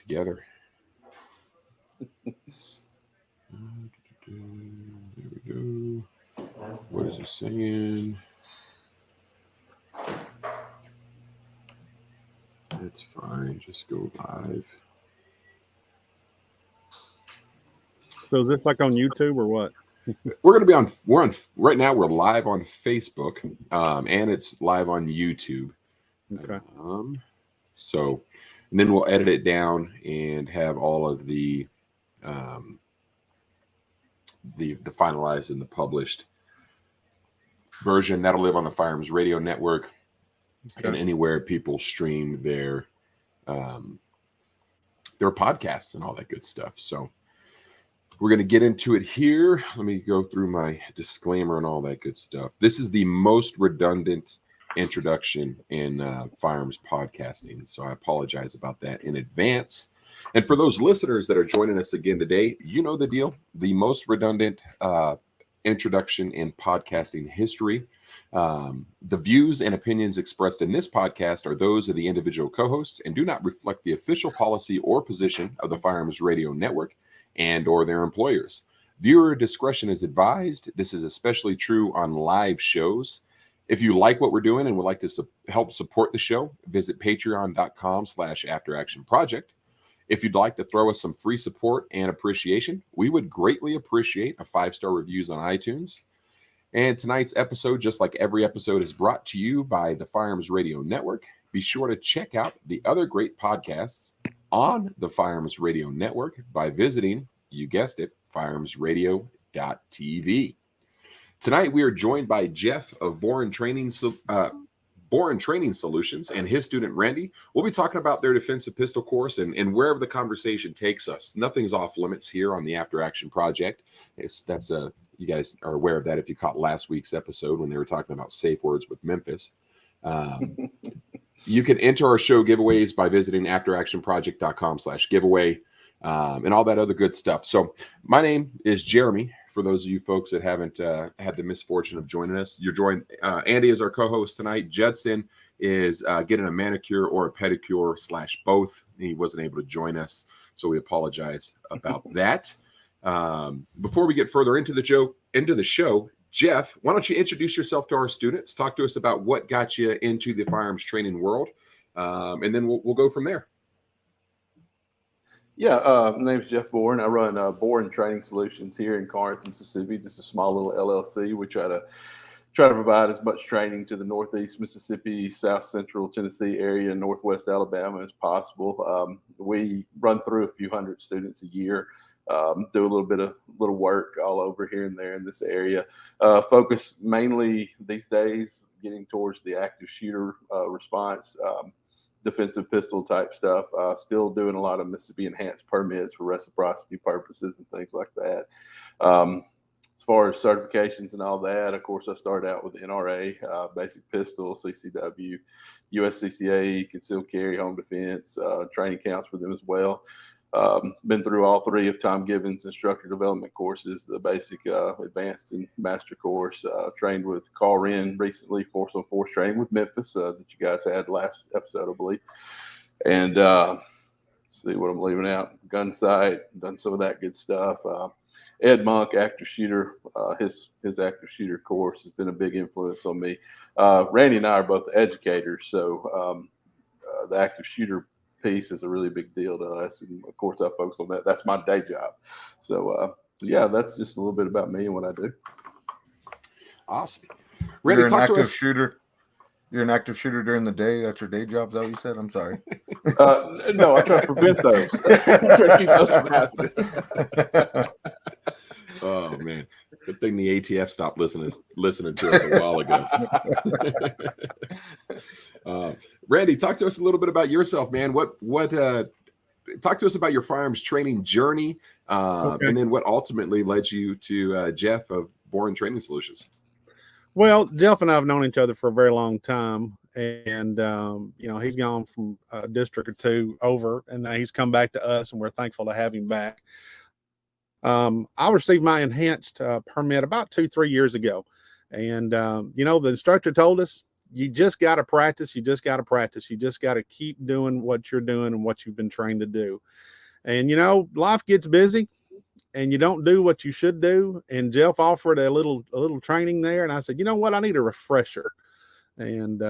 together. There we go. What is it saying? That's fine. Just go live. So is this like on YouTube or what? We're going to be on, right now we're live on Facebook, and it's live on YouTube. Okay. So, and then we'll edit it down and have all of the finalized and the published version that'll live on the Firearms Radio Network, and anywhere people stream their podcasts and all that good stuff. So we're going to get into it here. Let me go through my disclaimer and all that good stuff. This is the most redundant introduction in firearms podcasting, so I apologize about that in advance. And for those listeners that are joining us again today, you know the deal. The most redundant introduction in podcasting history. The views and opinions expressed in this podcast are those of the individual co-hosts and do not reflect the official policy or position of the Firearms Radio Network and or their employers. Viewer discretion is advised. This is especially true on live shows. If you like what we're doing and would like to help support the show, visit patreon.com/afteractionproject. If you'd like to throw us some free support and appreciation, we would greatly appreciate a 5-star reviews on iTunes. And tonight's episode, just like every episode, is brought to you by the Firearms Radio Network. Be sure to check out the other great podcasts on the Firearms Radio Network by visiting, you guessed it, firearmsradio.tv. Tonight, we are joined by Jeff of Boren Training Solutions and his student, Randy. We'll be talking about their defensive pistol course and wherever the conversation takes us. Nothing's off limits here on the After Action Project. You guys are aware of that if you caught last week's episode when they were talking about safe words with Memphis. You can enter our show giveaways by visiting afteractionproject.com/giveaway and all that other good stuff. So my name is Jeremy. For those of you folks that haven't had the misfortune of joining us, you're joined. Andy is our co-host tonight. Judson is getting a manicure or a pedicure / both. He wasn't able to join us, so we apologize about that. Before we get further into the show, Jeff, why don't you introduce yourself to our students? Talk to us about what got you into the firearms training world, and then we'll go from there. Yeah, my name is Jeff Boren. I run Boren Training Solutions here in Corinth, Mississippi. Just a small little LLC. We try to provide as much training to the Northeast Mississippi, South Central Tennessee area, Northwest Alabama as possible. We run through a few hundred students a year. Do a little work all over here and there in this area. Focus mainly these days getting towards the active shooter response, defensive pistol type stuff. Still doing a lot of Mississippi enhanced permits for reciprocity purposes and things like that. As far as certifications and all that, of course, I started out with NRA, basic pistol, CCW, USCCA, concealed carry, home defense, training counts for them as well. Been through all three of Tom Gibbons' instructor development courses, the basic, advanced, and master course. Trained with Carl Wren recently, Force on Force training with Memphis that you guys had last episode, I believe. And let's see what I'm leaving out. Gun sight, done some of that good stuff. Ed Monk, active shooter, his active shooter course has been a big influence on me. Randy and I are both educators, so the active shooter piece is a really big deal to us, and of course I focus on that. That's my day job. So yeah, that's just a little bit about me and what I do. Awesome. Randy, you're an active shooter. You're an active shooter during the day. That's your day job. Is that what you said? I'm sorry. No, I try to prevent those. I try to keep those from happening. Oh man, good thing the ATF stopped listening to us a while ago. Randy, talk to us a little bit about yourself, man. Talk to us about your firearms training journey, and then what ultimately led you to Jeff of Boren Training Solutions. Well, Jeff and I have known each other for a very long time, and he's gone from a district or two over, and then he's come back to us, and we're thankful to have him back. I received my enhanced permit about 2-3 years ago, and the instructor told us you just got to practice. You just got to practice. You just got to keep doing what you're doing and what you've been trained to do. And, you know, life gets busy and you don't do what you should do. And Jeff offered a little training there. And I said, you know what? I need a refresher. And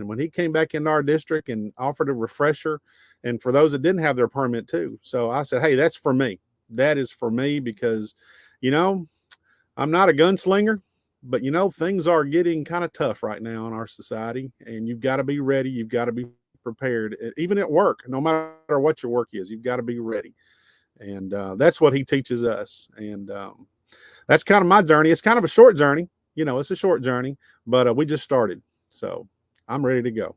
when he came back into our district and offered a refresher, and for those that didn't have their permit too. So I said, hey, that's for me. That is for me because, you know, I'm not a gunslinger, but, you know, things are getting kind of tough right now in our society, and you've got to be ready. You've got to be prepared, even at work, no matter what your work is, you've got to be ready. And that's what he teaches us. And that's kind of my journey. It's kind of a short journey. You know, it's a short journey, but we just started. So I'm ready to go.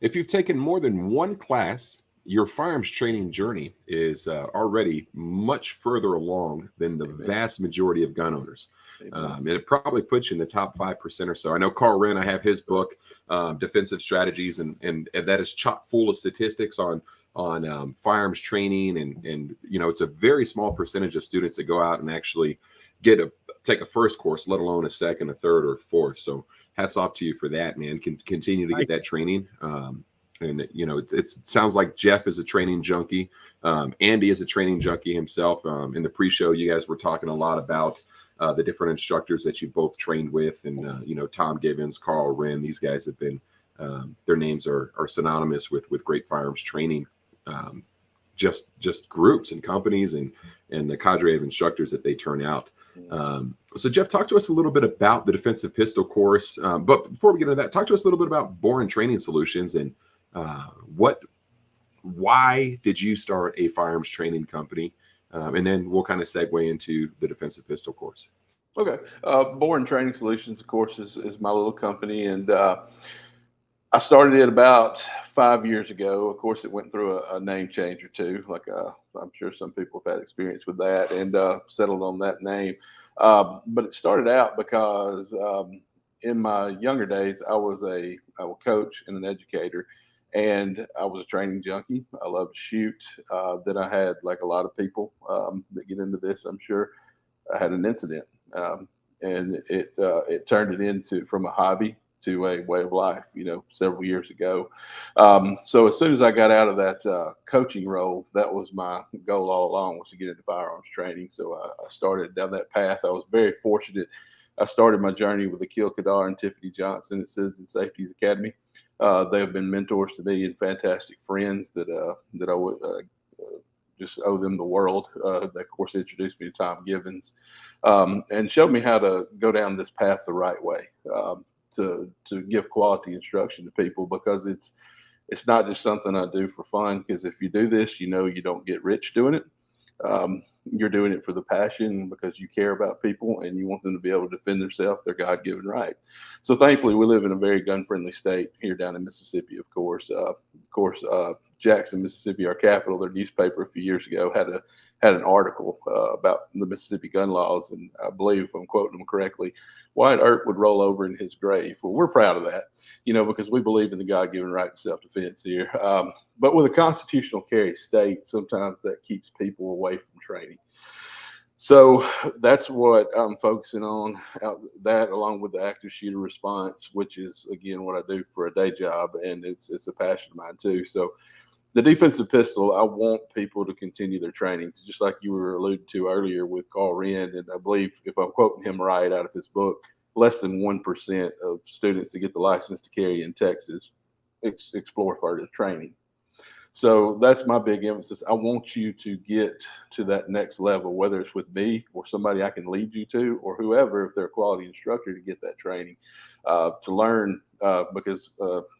If you've taken more than one class, your firearms training journey is already much further along than the vast majority of gun owners. And it probably puts you in the top 5% or so. I know Carl Wren, I have his book, Defensive Strategies, and that is chock full of statistics on firearms training. And, you know, it's a very small percentage of students that go out and actually take a first course, let alone a second, a third, or a fourth. So hats off to you for that, man. Continue to get that training. And, you know, it sounds like Jeff is a training junkie. Andy is a training junkie himself. In the pre-show, you guys were talking a lot about the different instructors that you both trained with. And, you know, Tom Gibbons, Carl Wren, these guys have been, their names are synonymous with great firearms training. Just groups and companies and the cadre of instructors that they turn out. So Jeff, talk to us a little bit about the defensive pistol course. But before we get into that, talk to us a little bit about Boren Training Solutions and why did you start a firearms training company? And then we'll kind of segue into the defensive pistol course. Okay. Boren Training Solutions, of course, is my little company. And I started it about 5 years ago. Of course, it went through a name change or two. Like I'm sure some people have had experience with that and settled on that name. But it started out because in my younger days, I was a coach and an educator, and I was a training junkie. I loved to shoot. Then I had, like a lot of people that get into this, I'm sure, I had an incident, and it turned it into from a hobby to a way of life, you know, several years ago. So as soon as I got out of that coaching role, that was my goal all along, was to get into firearms training. So I started down that path. I was very fortunate. I started my journey with Akil Kadar and Tiffany Johnson at Citizen Safety's Academy. They have been mentors to me and fantastic friends that I would just owe them the world. They, of course, introduced me to Tom Gibbons and showed me how to go down this path the right way. To give quality instruction to people, because it's not just something I do for fun. Because if you do this, you know, you don't get rich doing it. You're doing it for the passion, because you care about people and you want them to be able to defend themselves, their God-given right. So thankfully, we live in a very gun-friendly state here down in Mississippi. Of course, Jackson, Mississippi, our capital, their newspaper a few years ago had an article about the Mississippi gun laws, and I believe, if I'm quoting them correctly, Wyatt Earp would roll over in his grave. Well, we're proud of that, you know, because we believe in the God-given right to self-defense here. But with a constitutional carry state, sometimes that keeps people away from training. So that's what I'm focusing on, that along with the active shooter response, which is, again, what I do for a day job, and it's a passion of mine too. So the defensive pistol, I want people to continue their training, just like you were alluding to earlier with Carl Wren. And I believe, if I'm quoting him right out of his book, less than 1% of students that get the license to carry in Texas explore further training. So that's my big emphasis. I want you to get to that next level, whether it's with me or somebody I can lead you to, or whoever, if they're a quality instructor, to get that training, to learn, because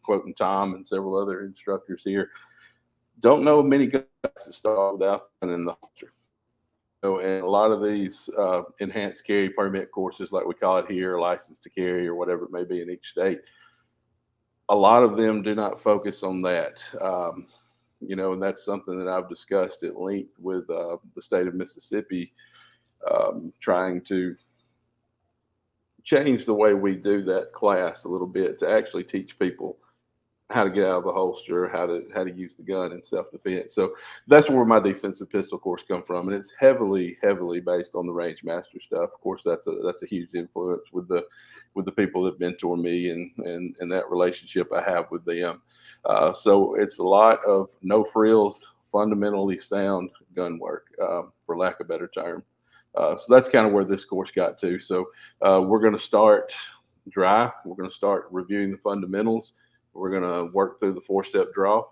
quoting Tom and several other instructors here, don't know many guys that start without in the holster. So, and a lot of these enhanced carry permit courses, like we call it here, license to carry, or whatever it may be in each state, a lot of them do not focus on that. You know, and that's something that I've discussed at length with the state of Mississippi, trying to change the way we do that class a little bit to actually teach people how to get out of the holster, how to use the gun in self-defense. So that's where my defensive pistol course come from, and it's heavily based on the range master stuff. Of course, that's a huge influence with the people that mentor me and that relationship I have with them. So it's a lot of no frills, fundamentally sound gun work, for lack of a better term. So that's kind of where this course got to. So we're going to start dry. We're going to start reviewing the fundamentals. We're going to work through the 4-step draw.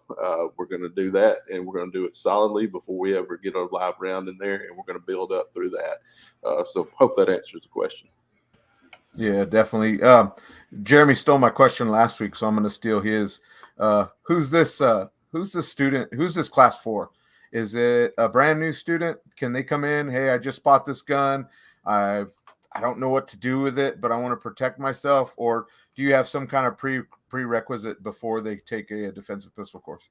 We're going to do that, and we're going to do it solidly before we ever get a live round in there, and we're going to build up through that. So hope that answers the question. Yeah, definitely. Jeremy stole my question last week, so I'm going to steal his. Who's this student? Who's this class for? Is it a brand new student? Can they come in? Hey, I just bought this gun. I don't know what to do with it, but I want to protect myself. Or do you have some kind of prerequisite before they take a defensive pistol course?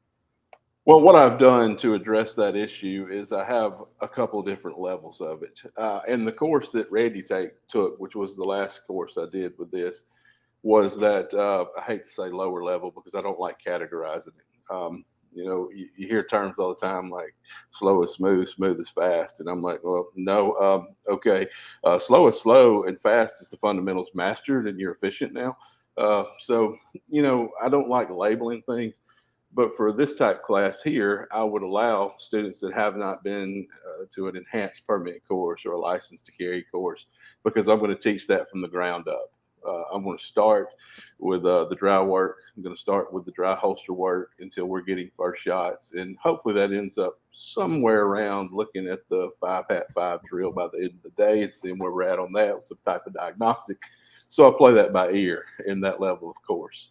Well, what I've done to address that issue is I have a couple of different levels of it. And the course that Randy took, which was the last course I did with this, was that I hate to say lower level because I don't like categorizing it. You hear terms all the time like slow is smooth, smooth is fast. And I'm like, well, no, okay. Slow is slow and fast is the fundamentals mastered and you're efficient now. So, I don't like labeling things, but for this type class here, I would allow students that have not been to an enhanced permit course or a license to carry course, because I'm going to teach that from the ground up. I'm going to start with the dry work. I'm going to start with the dry holster work until we're getting first shots. And hopefully that ends up somewhere around looking at the 5-hat-5 drill by the end of the day and seeing where we're at on that with some type of diagnostic. So I play that by ear in that level of course.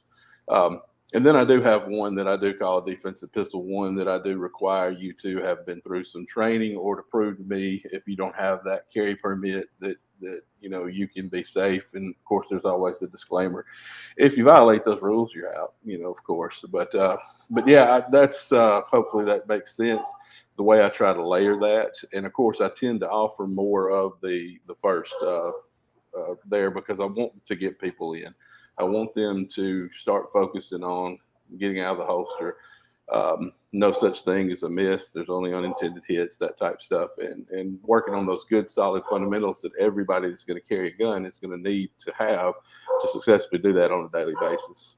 And then I do have one that I do call a defensive pistol one that I do require you to have been through some training or to prove to me if you don't have that carry permit that you can be safe. And of course, there's always a disclaimer. If you violate those rules, you're out, of course. But yeah, that's hopefully that makes sense the way I try to layer that. And of course, I tend to offer more of the first there because I want to get people in. I want them to start focusing on getting out of the holster. No such thing as a miss. There's only unintended hits, that type stuff, and working on those good, solid fundamentals that everybody that's going to carry a gun is going to need to have to successfully do that on a daily basis.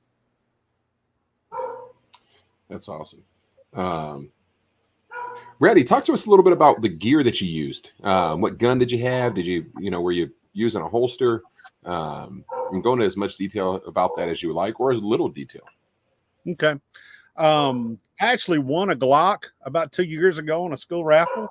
That's awesome. Randy, talk to us a little bit about the gear that you used. What gun did you have? Did you, were you using a holster? And go into as much detail about that as you like, or as little detail. Okay. I actually won a Glock about 2 years ago on a school raffle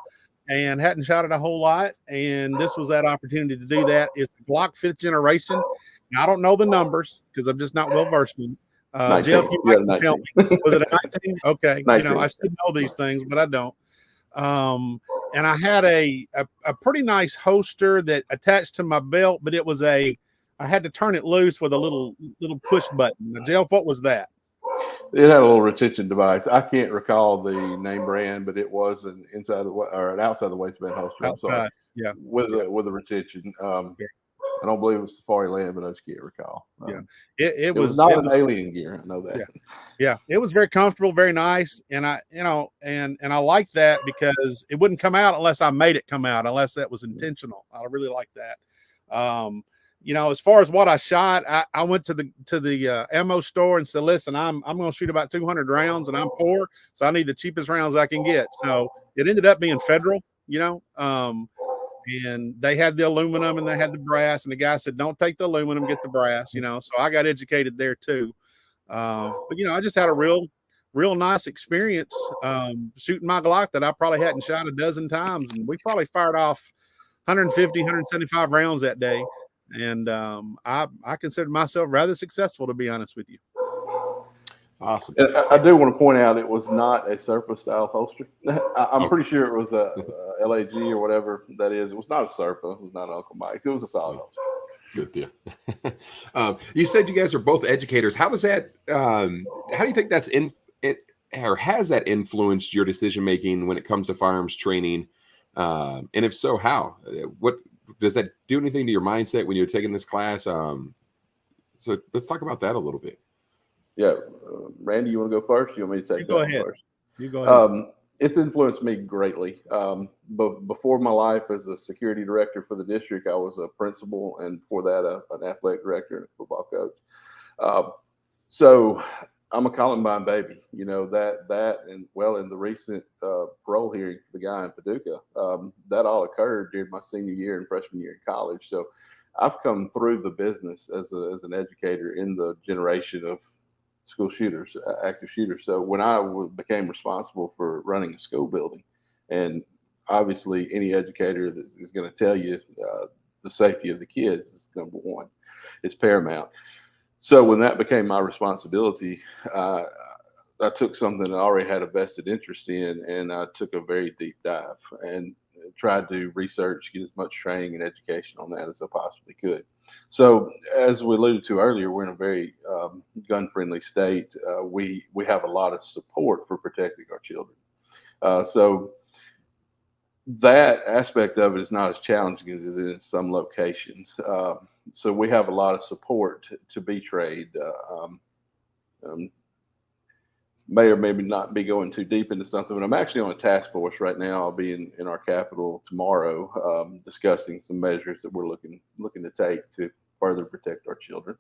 and hadn't shot it a whole lot. And this was that opportunity to do that. It's a Glock 5th generation. Now, I don't know the numbers because I'm just not well versed in it. Jeff, you might tell me. Was it a 19? Okay. 19. I should know these things, but I don't. And I had a pretty nice holster that attached to my belt, but it was I had to turn it loose with a little push button. Now, Jeff, what was that? It had a little retention device. I can't recall the name brand, but it was an inside or an outside the waistband holster. I'm sorry. Yeah. With a retention. I don't believe it was Safari Land, but I just can't recall. It was not an alien gear. I know that. Yeah. It was very comfortable, very nice, and I like that because it wouldn't come out unless I made it come out, unless that was intentional. I really like that. As far as what I shot, I went to the ammo store and said, listen, I'm going to shoot about 200 rounds and I'm poor, so I need the cheapest rounds I can get. So it ended up being Federal, and they had the aluminum and they had the brass, and the guy said, don't take the aluminum, get the brass, so I got educated there too. But I just had a real nice experience shooting my Glock that I probably hadn't shot a dozen times. And we probably fired off 150, 175 rounds that day. And I consider myself rather successful, to be honest with you. Awesome. And I do want to point out it was not a Serpa style holster. I'm pretty sure it was a LAG or whatever that is. It was not a Serpa. It was not an Uncle Mike's. It was a solid holster. Good deal. You said you guys are both educators. How does that? How do you think that's or has that influenced your decision making when it comes to firearms training? And if so, how? What does that do anything to your mindset when you're taking this class? So let's talk about that a little bit. Yeah. Randy, you want to go first? You want me to You take go that one ahead. first? You go ahead. It's influenced me greatly. But before my life as a security director for the district, I was a principal, and before that, an athletic director and a football coach. So I'm a Columbine baby, you know, and well, in the recent parole hearing for the guy in Paducah, that all occurred during my senior year and freshman year in college. So I've come through the business as an educator in the generation of school shooters, active shooters. So when I became responsible for running a school building, and obviously any educator that is going to tell you the safety of the kids is number one, it's paramount. So when that became my responsibility, I took something that I already had a vested interest in, and I took a very deep dive and tried to research, get as much training and education on that as I possibly could. So, as we alluded to earlier, we're in a very gun-friendly state. We have a lot of support for protecting our children. So that aspect of it is not as challenging as it is in some locations. So we have a lot of support to be trained. May or maybe not be going too deep into something, but I'm actually on a task force right now. I'll be in our capital tomorrow, discussing some measures that we're looking to take to further protect our children.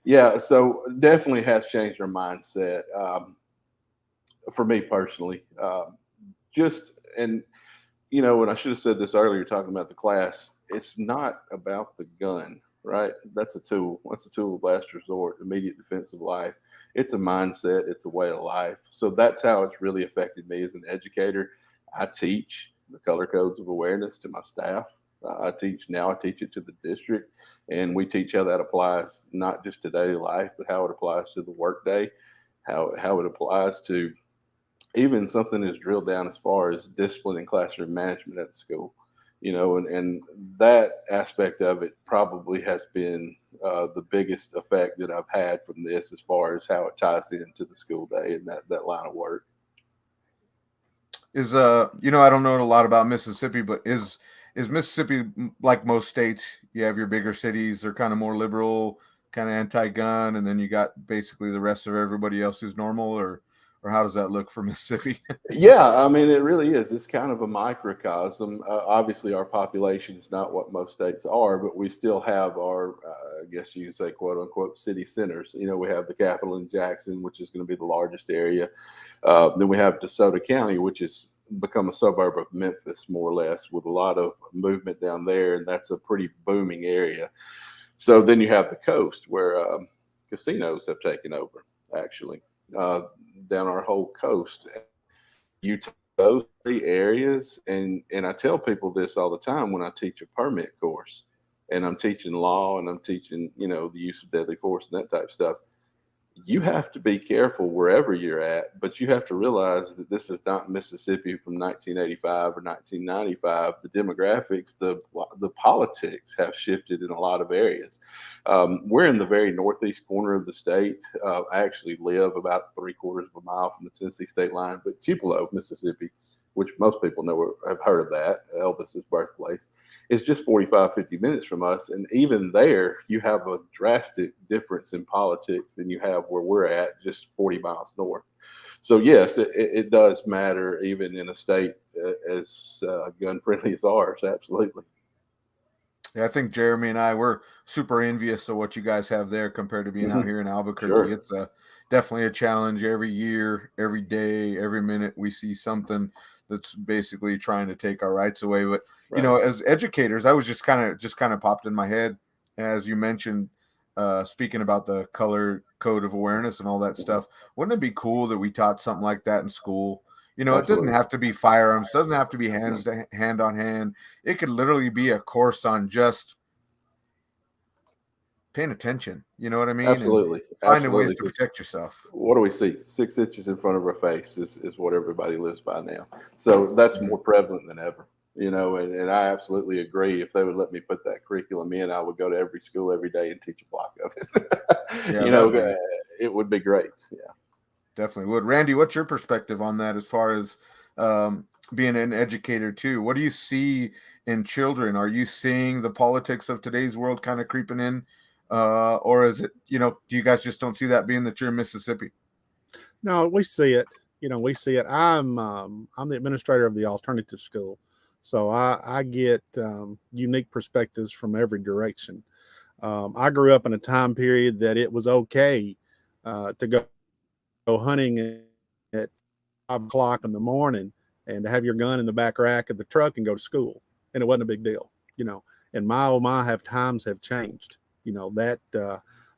Yeah, so definitely has changed our mindset for me personally. And you know, and I should have said this earlier, talking about the class, it's not about the gun, right? That's a tool. That's a tool of last resort, immediate defense of life. It's a mindset. It's a way of life. So that's how it's really affected me as an educator. I teach the color codes of awareness to my staff. I teach it to the district, and we teach how that applies not just to daily life, but how it applies to the workday, how it applies to even something is drilled down as far as discipline and classroom management at the school, you know, and that aspect of it probably has been the biggest effect that I've had from this, as far as how it ties into the school day and that line of work. Is you know, I don't know a lot about Mississippi, but is Mississippi like most states? You have your bigger cities, they're kind of more liberal, kind of anti-gun, and then you got basically the rest of everybody else who's normal, or how does that look for Mississippi? Yeah, I mean, it really is. It's kind of a microcosm. Obviously, our population is not what most states are, but we still have our, I guess you could say, quote unquote, city centers. You know, we have the capital in Jackson, which is going to be the largest area. Then we have DeSoto County, which has become a suburb of Memphis, more or less, with a lot of movement down there, and that's a pretty booming area. So then you have the coast, where casinos have taken over, actually. Down our whole coast. You take those three areas, and I tell people this all the time when I teach a permit course, and I'm teaching law, and I'm teaching, you know, the use of deadly force and that type of stuff. You have to be careful wherever you're at, but you have to realize that this is not Mississippi from 1985 or 1995. The demographics, the politics have shifted in a lot of areas. We're in the very northeast corner of the state. I actually live about 3/4 of a mile from the Tennessee state line, but Tupelo, Mississippi, which most people know, have heard of that, Elvis's birthplace, is just 45, 50 minutes from us. And even there, you have a drastic difference in politics than you have where we're at, just 40 miles north. So, yes, it does matter, even in a state as gun-friendly as ours, absolutely. Yeah, I think Jeremy and I, we're super envious of what you guys have there compared to being out here in Albuquerque. Sure. It's definitely a challenge every year, every day, every minute. We see something that's basically trying to take our rights away. But you know, as educators, I was just kind of popped in my head as you mentioned, speaking about the color code of awareness and all that stuff. Wouldn't it be cool that we taught something like that in school? You know, Absolutely. It doesn't have to be firearms, doesn't have to be hand on hand. It could literally be a course on just paying attention. You know what I mean? Absolutely. And finding Absolutely. ways to protect yourself. What do we see? 6 inches in front of our face is what everybody lives by now. So that's more prevalent than ever, you know, and I absolutely agree. If they would let me put that curriculum in, I would go to every school every day and teach a block of it. Yeah, you know, it would be great. Yeah. Definitely would. Randy, what's your perspective on that as far as being an educator too? What do you see in children? Are you seeing the politics of today's world kind of creeping in or is it, do you guys just don't see that being that you're in Mississippi? No, we see it. We see it. I'm the administrator of the alternative school, so I get unique perspectives from every direction. I grew up in a time period that it was okay to go hunting at 5 o'clock in the morning and to have your gun in the back rack of the truck and go to school, and it wasn't a big deal. And my times have changed. That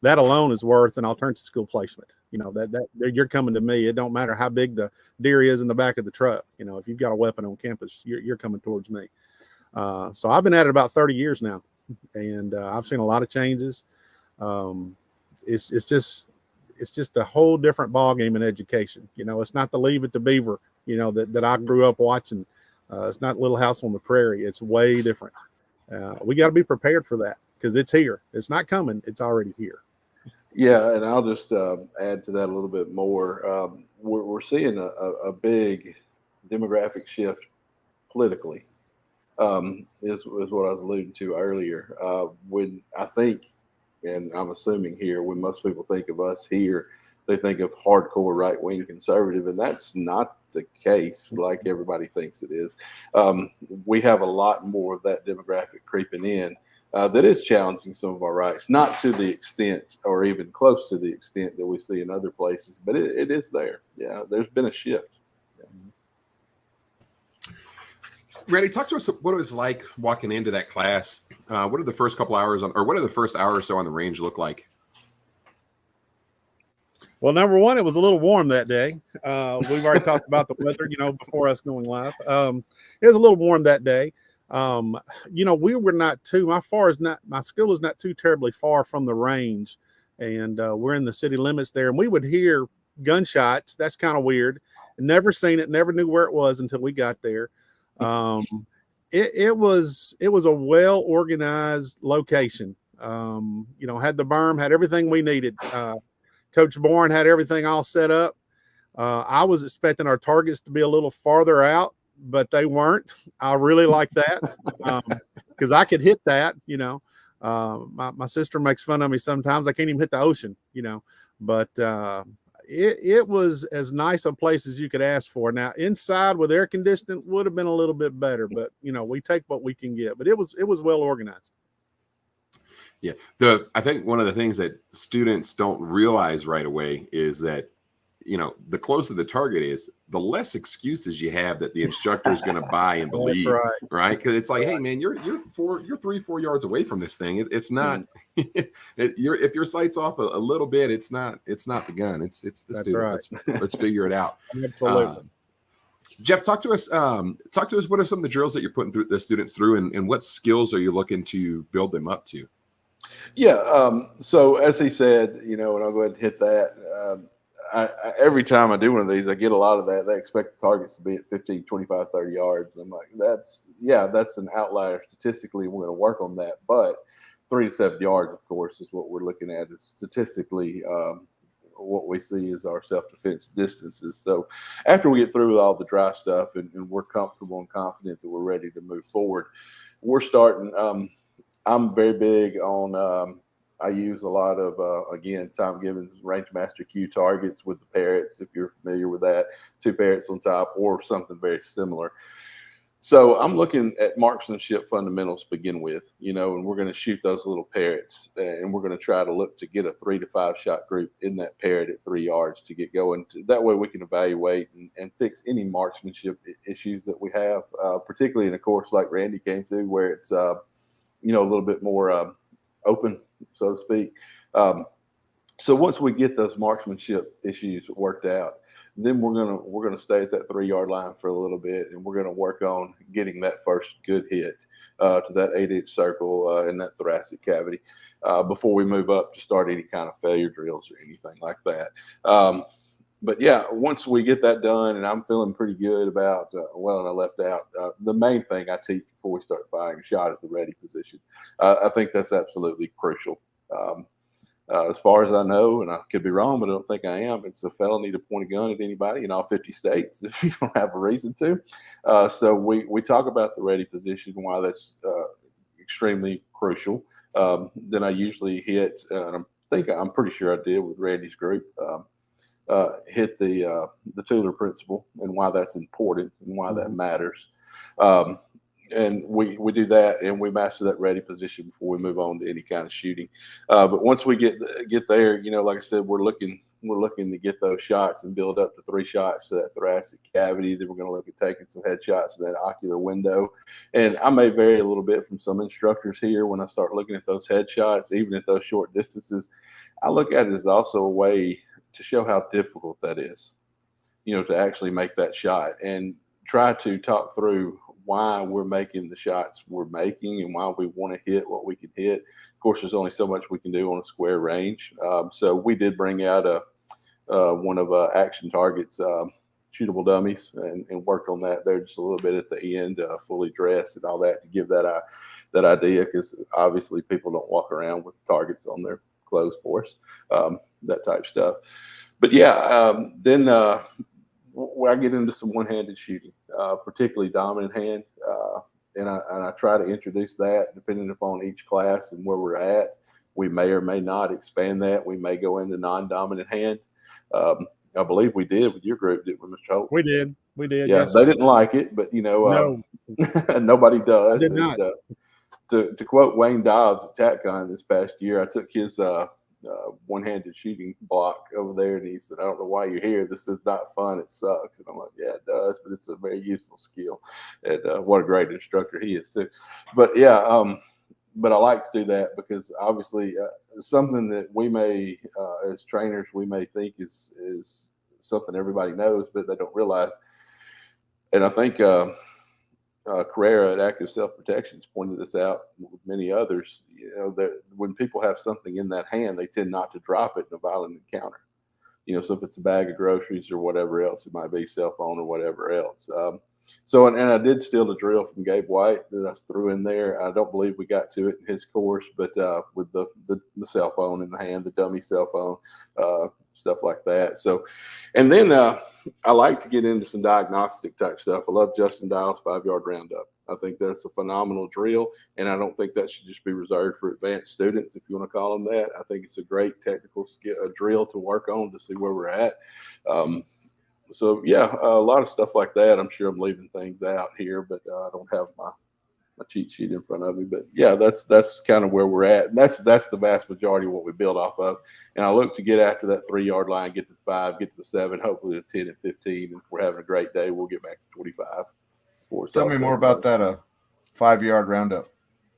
alone is worth an alternative school placement. That you're coming to me. It don't matter how big the deer is in the back of the truck. If you've got a weapon on campus, you're coming towards me. So I've been at it about 30 years now, and I've seen a lot of changes. It's just a whole different ballgame in education. It's not the Leave It to Beaver, that I grew up watching. It's not Little House on the Prairie. It's way different. We got to be prepared for that because it's here. It's not coming. It's already here. Yeah, and I'll just add to that a little bit more. We're seeing a big demographic shift politically, is what I was alluding to earlier. When I think, and I'm assuming here, when most people think of us here, they think of hardcore right-wing conservative, and that's not the case like everybody thinks it is. We have a lot more of that demographic creeping in. That is challenging some of our rights, not to the extent or even close to the extent that we see in other places, but it is there. Yeah, there's been a shift. Yeah. Randy, talk to us what it was like walking into that class. What did the first couple hours what did the first hour or so on the range look like? Well, number one, it was a little warm that day. We've already talked about the weather, before us going live. It was a little warm that day. We were not too, my school is not too terribly far from the range, and we're in the city limits there, and we would hear gunshots. That's kind of weird. Never seen it, never knew where it was until we got there. It was a well organized location. Had the berm, had everything we needed. Coach Boren had everything all set up. I was expecting our targets to be a little farther out, but they weren't. I really like that because I could hit that. My sister makes fun of me sometimes. I can't even hit the ocean. But it was as nice a place as you could ask for. Now inside with air conditioning would have been a little bit better, but we take what we can get. But it was well organized. Yeah. I think one of the things that students don't realize right away is that, the closer the target is, the less excuses you have that the instructor is going to buy and believe, right? Because it's like, hey man, you're 3-4 yards away from this thing. It's not. If your sight's off a little bit, it's not the gun. It's the student. Right. Let's figure it out. Absolutely. Jeff, talk to us. What are some of the drills that you're putting the students through, and what skills are you looking to build them up to? Yeah. So as he said, and I'll go ahead and hit that. Every time I do one of these, I get a lot of that. They expect the targets to be at 15, 25, 30 yards. I'm like, that's an outlier statistically. We're going to work on that. But 3 to 7 yards, of course, is what we're looking at. Is statistically what we see is our self-defense distances. So after we get through with all the dry stuff and we're comfortable and confident that we're ready to move forward, we're starting. I'm very big on I use a lot of, again, Tom Gibbons Rangemaster Q targets with the parrots, if you're familiar with that, 2 parrots on top or something very similar. So I'm looking at marksmanship fundamentals to begin with, and we're going to shoot those little parrots, and we're going to try to look to get a 3 to 5 shot group in that parrot at 3 yards to get going. That way we can evaluate and fix any marksmanship issues that we have, particularly in a course like Randy came to where it's, a little bit more open, so to speak. So once we get those marksmanship issues worked out, then we're gonna stay at that 3 yard line for a little bit, and we're gonna work on getting that first good hit to that 8-inch circle in that thoracic cavity before we move up to start any kind of failure drills or anything like that. But yeah, once we get that done, and I'm feeling pretty good about, and I left out the main thing I teach before we start firing a shot is the ready position. I think that's absolutely crucial. As far as I know, and I could be wrong, but I don't think I am, it's a felony to point a gun at anybody in all 50 states if you don't have a reason to. So we talk about the ready position, why that's extremely crucial. Then I usually hit, I'm pretty sure I did with Randy's group, hit the Tooler principle and why that's important and why that matters. And we do that, and we master that ready position before we move on to any kind of shooting. But once we get there, you know, like I said, we're looking to get those shots and build up to 3 shots to that thoracic cavity. Then we're going to look at taking some headshots to that ocular window. And I may vary a little bit from some instructors here when I start looking at those headshots, even at those short distances. I look at it as also a way to show how difficult that is, you know, to actually make that shot, and try to talk through why we're making the shots we're making and why we want to hit what we can hit. Of course, there's only so much we can do on a square range. So we did bring out one of Action Target's shootable dummies and worked on that there just a little bit at the end, fully dressed and all that, to give that idea, because obviously people don't walk around with targets on their clothes for us, that type stuff. But yeah, then I get into some one-handed shooting, particularly dominant hand, and I try to introduce that depending upon each class and where we're at. We may or may not expand that. We may go into non-dominant hand. I believe we did with your group, didn't we, Mr. Holt? We did. Yeah, yes, they didn't like it, but you know, nobody does. I did not. And, to quote Wayne Dobbs at TACCON this past year, I took his one-handed shooting block over there, and he said, "I don't know why you're here. This is not fun. It sucks." And I'm like, "Yeah, it does, but it's a very useful skill." And what a great instructor he is too. But yeah, but I like to do that because obviously something that we may, as trainers, we may think is something everybody knows, but they don't realize. And I think Carrera at Active Self-Protection has pointed this out with many others. You know, that when people have something in that hand, they tend not to drop it in a violent encounter. You know, so if it's a bag of groceries or whatever else, it might be cell phone or whatever else. So, and I did steal a drill from Gabe White that I threw in there. I don't believe we got to it in his course, but with the cell phone in the hand, the dummy cell phone, stuff like that. So, and then I like to get into some diagnostic type stuff. I love Justin Dial's 5-yard roundup. I think that's a phenomenal drill, and I don't think that should just be reserved for advanced students, if you want to call them that. I think it's a great technical skill, drill to work on to see where we're at. So yeah, a lot of stuff like that. I'm sure I'm leaving things out here, but I don't have my cheat sheet in front of me. But yeah, that's kind of where we're at. And that's the vast majority of what we build off of. And I look to get after that 3-yard line, get to 5, get to 7, hopefully to 10 and 15. And if we're having a great day, we'll get back to 25. Tell me more about that 5-yard roundup.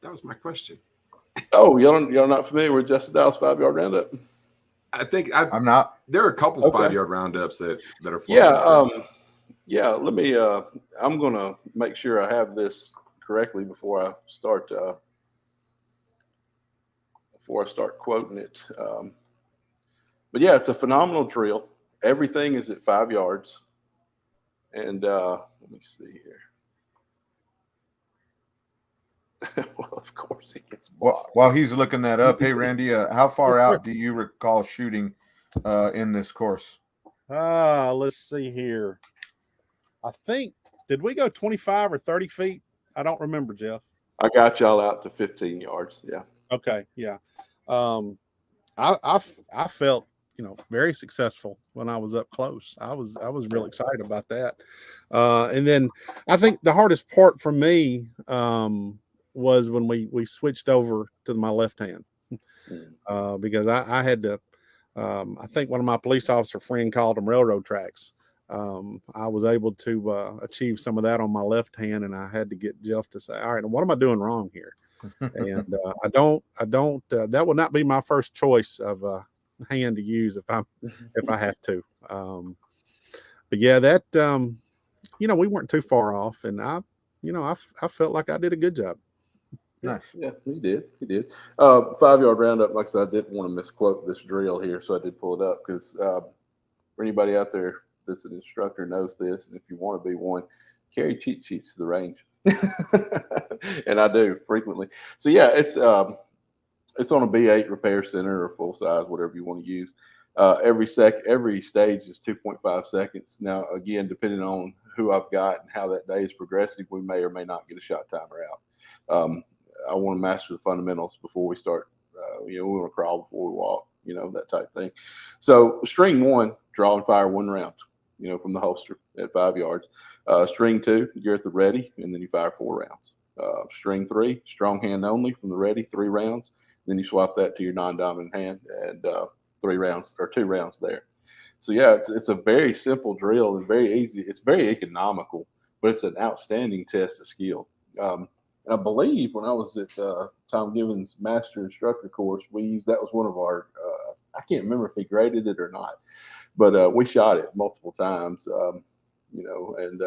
That was my question. Oh, y'all not familiar with Justin Dial's 5-yard roundup? I think I'm not. There are a couple 5-yard roundups that are floating. Yeah. Let me. I'm gonna make sure I have this correctly before I start quoting it. But yeah, it's a phenomenal drill. Everything is at 5 yards, and let me see here. Well, of course, it gets blocked. While he's looking that up, hey, Randy, how far out do you recall shooting in this course? Let's see here. I think, did we go 25 or 30 feet? I don't remember, Jeff. I got y'all out to 15 yards. Yeah. Okay. Yeah. I felt, very successful when I was up close. I was real excited about that. And then I think the hardest part for me, was when we switched over to my left hand, because I had to, I think one of my police officer friend called them railroad tracks. I was able to achieve some of that on my left hand, and I had to get Jeff to say, all right, what am I doing wrong here? And I don't, that would not be my first choice of hand to use if I have to. But yeah, that, we weren't too far off, and I felt like I did a good job. Nice. Yeah, he did. 5-yard roundup. Like I said, I didn't want to misquote this drill here, so I did pull it up because for anybody out there that's an instructor knows this, and if you want to be one, carry cheat sheets to the range, and I do frequently. So yeah, it's on a B8 repair center or full size, whatever you want to use. Every stage is 2.5 seconds. Now, again, depending on who I've got and how that day is progressing, we may or may not get a shot timer out. I want to master the fundamentals before we start. We want to crawl before we walk, that type thing. So string 1, draw and fire 1 round, from the holster at 5 yards. String 2, you're at the ready, and then you fire 4 rounds. String 3, strong hand only from the ready, 3 rounds. Then you swap that to your non-dominant hand, and 3 rounds or 2 rounds there. So yeah, it's a very simple drill and very easy. It's very economical, but it's an outstanding test of skill. I believe when I was at Tom Gibbons' master instructor course, that was one of our. I can't remember if he graded it or not, but we shot it multiple times. And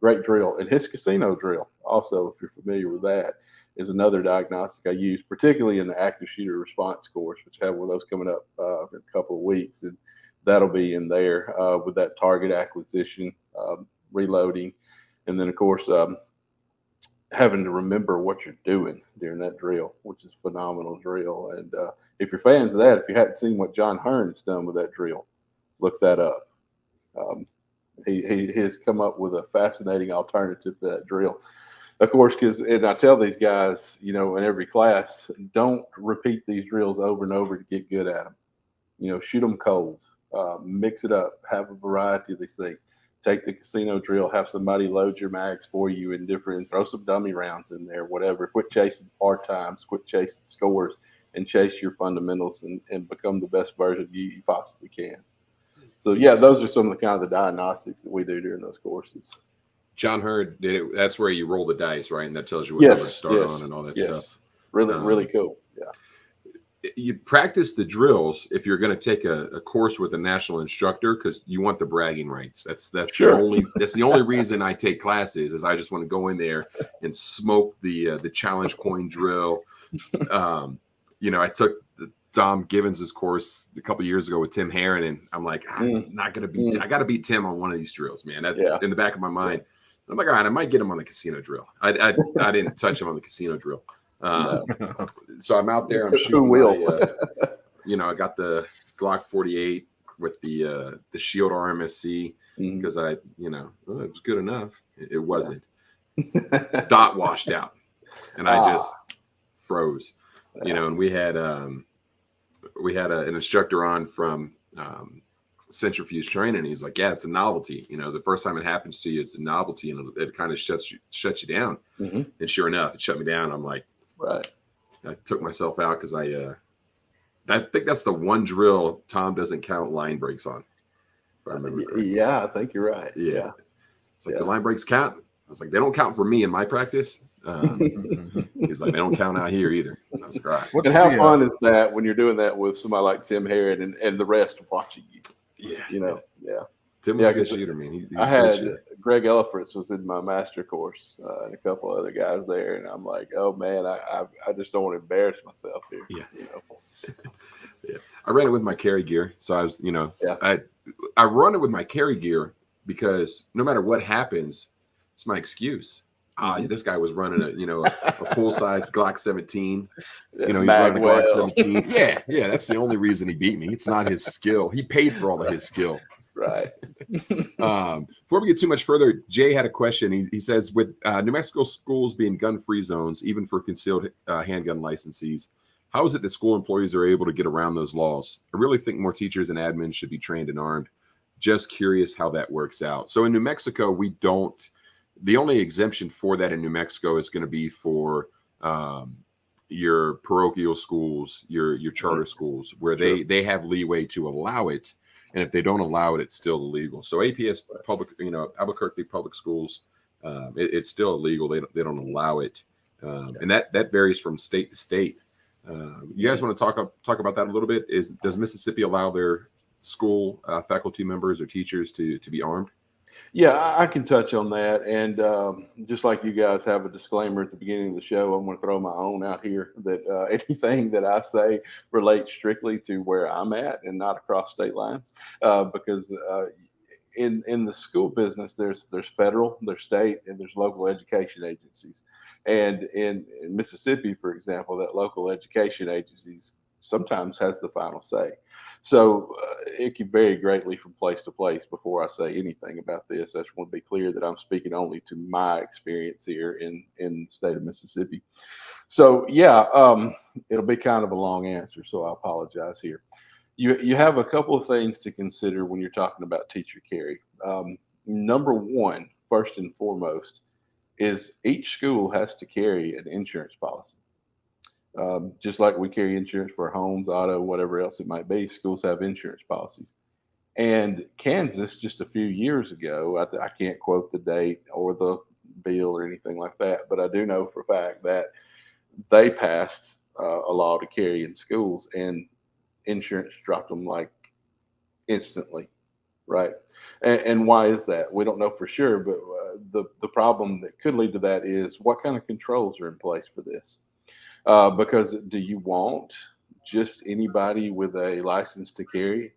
great drill. And his casino drill, also, if you're familiar with that, is another diagnostic I use, particularly in the active shooter response course, which I have one of those coming up in a couple of weeks, and that'll be in there with that target acquisition, reloading, and then of course having to remember what you're doing during that drill, which is a phenomenal drill. And if you're fans of that, if you hadn't seen what John Hearn's done with that drill, look that up. He has come up with a fascinating alternative to that drill. Of course, and I tell these guys, in every class, don't repeat these drills over and over to get good at them. Shoot them cold, mix it up, have a variety of these things. Take the casino drill, have somebody load your mags for you in different, throw some dummy rounds in there, whatever. Quit chasing hard times, quit chasing scores, and chase your fundamentals and become the best version of you possibly can. So yeah, those are some of the kind of the diagnostics that we do during those courses. John Hearn did it. That's where you roll the dice, right? And that tells you what number to start on and all that stuff. Really cool. Yeah. You practice the drills if you're going to take a course with a national instructor, because you want the bragging rights. That's sure. the only reason I take classes is I just want to go in there and smoke the challenge coin drill. I took Tom Gibbons' course a couple years ago with Tim Herron, and I'm like, I'm not going to beat. I got to beat Tim on one of these drills, man. That's in the back of my mind. I'm like, all right, I might get him on the casino drill. I didn't touch him on the casino drill. So I'm out there. I'm shooting. I got the Glock 48 with the Shield RMSC because it was good enough. It wasn't. Dot washed out, and I just froze. And we had an instructor on from Centrifuge Training. And he's like, yeah, it's a novelty. The first time it happens to you, it's a novelty, and it kind of shuts you down. And sure enough, it shut me down. I'm like, right. I took myself out because I think that's the one drill Tom doesn't count line breaks on. If I remember correctly. Yeah, I think you're right. Yeah. It's like the line breaks count. I was like, they don't count for me in my practice. He's like, they don't count out here either. And I was like, all right. And how fun is that when you're doing that with somebody like Tim Herron and the rest watching you? Yeah. Yeah. Tim was a good shooter, man. He's I had Greg Ellifritz was in my master course and a couple other guys there, and I'm like, oh man, I just don't want to embarrass myself here. Yeah. I ran it with my carry gear, so I was, I run it with my carry gear because no matter what happens, it's my excuse. This guy was running a full size Glock 17. He's running a Glock 17. Yeah, that's the only reason he beat me. It's not his skill. He paid for all of his skill. Right. Before we get too much further, Jay had a question. He says, with New Mexico schools being gun-free zones, even for concealed handgun licensees, how is it that school employees are able to get around those laws? I really think more teachers and admins should be trained and armed. Just curious how that works out. So in New Mexico, we don't. The only exemption for that in New Mexico is going to be for your parochial schools, your charter schools, where they have leeway to allow it. And if they don't allow it, it's still illegal. So APS public, Albuquerque public schools, it's still illegal. They don't allow it, and that varies from state to state. You guys want to talk about that a little bit? Does Mississippi allow their school faculty members or teachers to be armed? Yeah, I can touch on that. And just like you guys have a disclaimer at the beginning of the show, I'm going to throw my own out here that anything that I say relates strictly to where I'm at and not across state lines. Because in the school business, there's federal, there's state, and there's local education agencies. And in Mississippi, for example, that local education agencies sometimes has the final say. So it can vary greatly from place to place. Before I say anything about this, I just want to be clear that I'm speaking only to my experience here in the state of Mississippi. So yeah, it'll be kind of a long answer, so I apologize here. You have a couple of things to consider when you're talking about teacher carry. Number one, first and foremost, is each school has to carry an insurance policy. Just like we carry insurance for homes, auto, whatever else it might be, schools have insurance policies. And Kansas, just a few years ago, I can't quote the date or the bill or anything like that, but I do know for a fact that they passed a law to carry in schools, and insurance dropped them like instantly, right? And why is that? We don't know for sure, but the problem that could lead to that is what kind of controls are in place for this? Because do you want just anybody with a license to carrying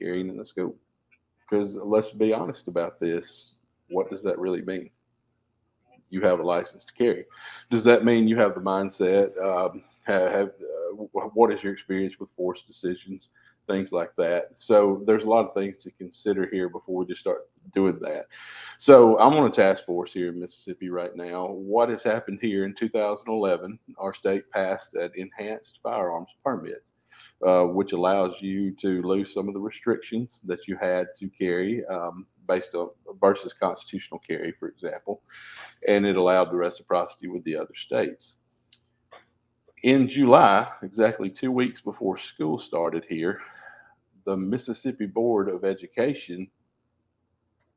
in the school? Because let's be honest about this. What does that really mean? You have a license to carry. Does that mean you have the mindset? What is your experience with forced decisions? Things like that. So there's a lot of things to consider here before we just start doing that. So I'm on a task force here in Mississippi right now. What has happened here in 2011, our state passed an enhanced firearms permit, which allows you to lose some of the restrictions that you had to carry based on versus constitutional carry, for example, and it allowed the reciprocity with the other states. In July, exactly 2 weeks before school started here, the Mississippi Board of Education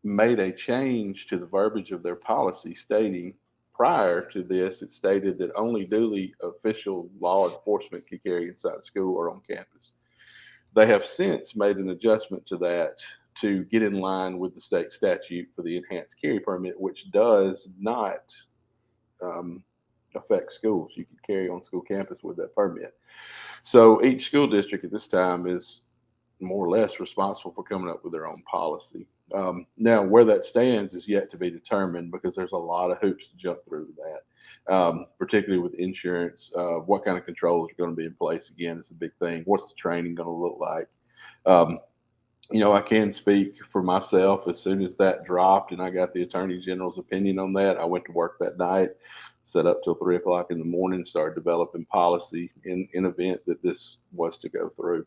made a change to the verbiage of their policy, stating prior to this, it stated that only duly official law enforcement could carry inside school or on campus. They have since made an adjustment to that to get in line with the state statute for the enhanced carry permit, which does not affect schools. You can carry on school campus with that permit. So each school district at this time is more or less responsible for coming up with their own policy. Now, where that stands is yet to be determined because there's a lot of hoops to jump through that, particularly with insurance. What kind of controls are going to be in place? Again, it's a big thing. What's the training going to look like? I can speak for myself. As soon as that dropped and I got the Attorney General's opinion on that, I went to work that night, set up till 3 o'clock in the morning, started developing policy in event that this was to go through.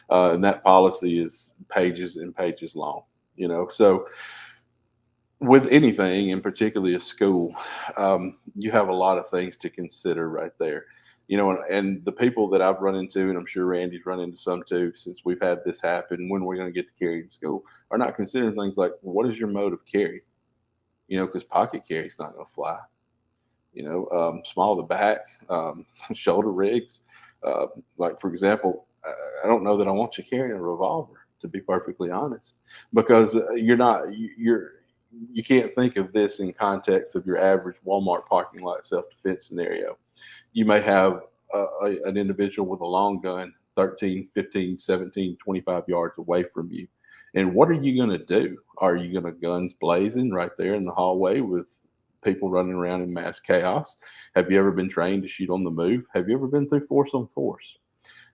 And that policy is pages and pages long, so with anything, and particularly a school, you have a lot of things to consider right there. And the people that I've run into, and I'm sure Randy's run into some too, since we've had this happen, when we're going to get to carry in school, are not considering things like, what is your mode of carry? Because pocket carry is not going to fly. Small to back, shoulder rigs. Like, for example, I don't know that I want you carrying a revolver, to be perfectly honest, because you can't think of this in context of your average Walmart parking lot self-defense scenario. You may have an individual with a long gun 13, 15, 17, 25 yards away from you. And what are you going to do? Are you going to guns blazing right there in the hallway with people running around in mass chaos? Have you ever been trained to shoot on the move? Have you ever been through force on force?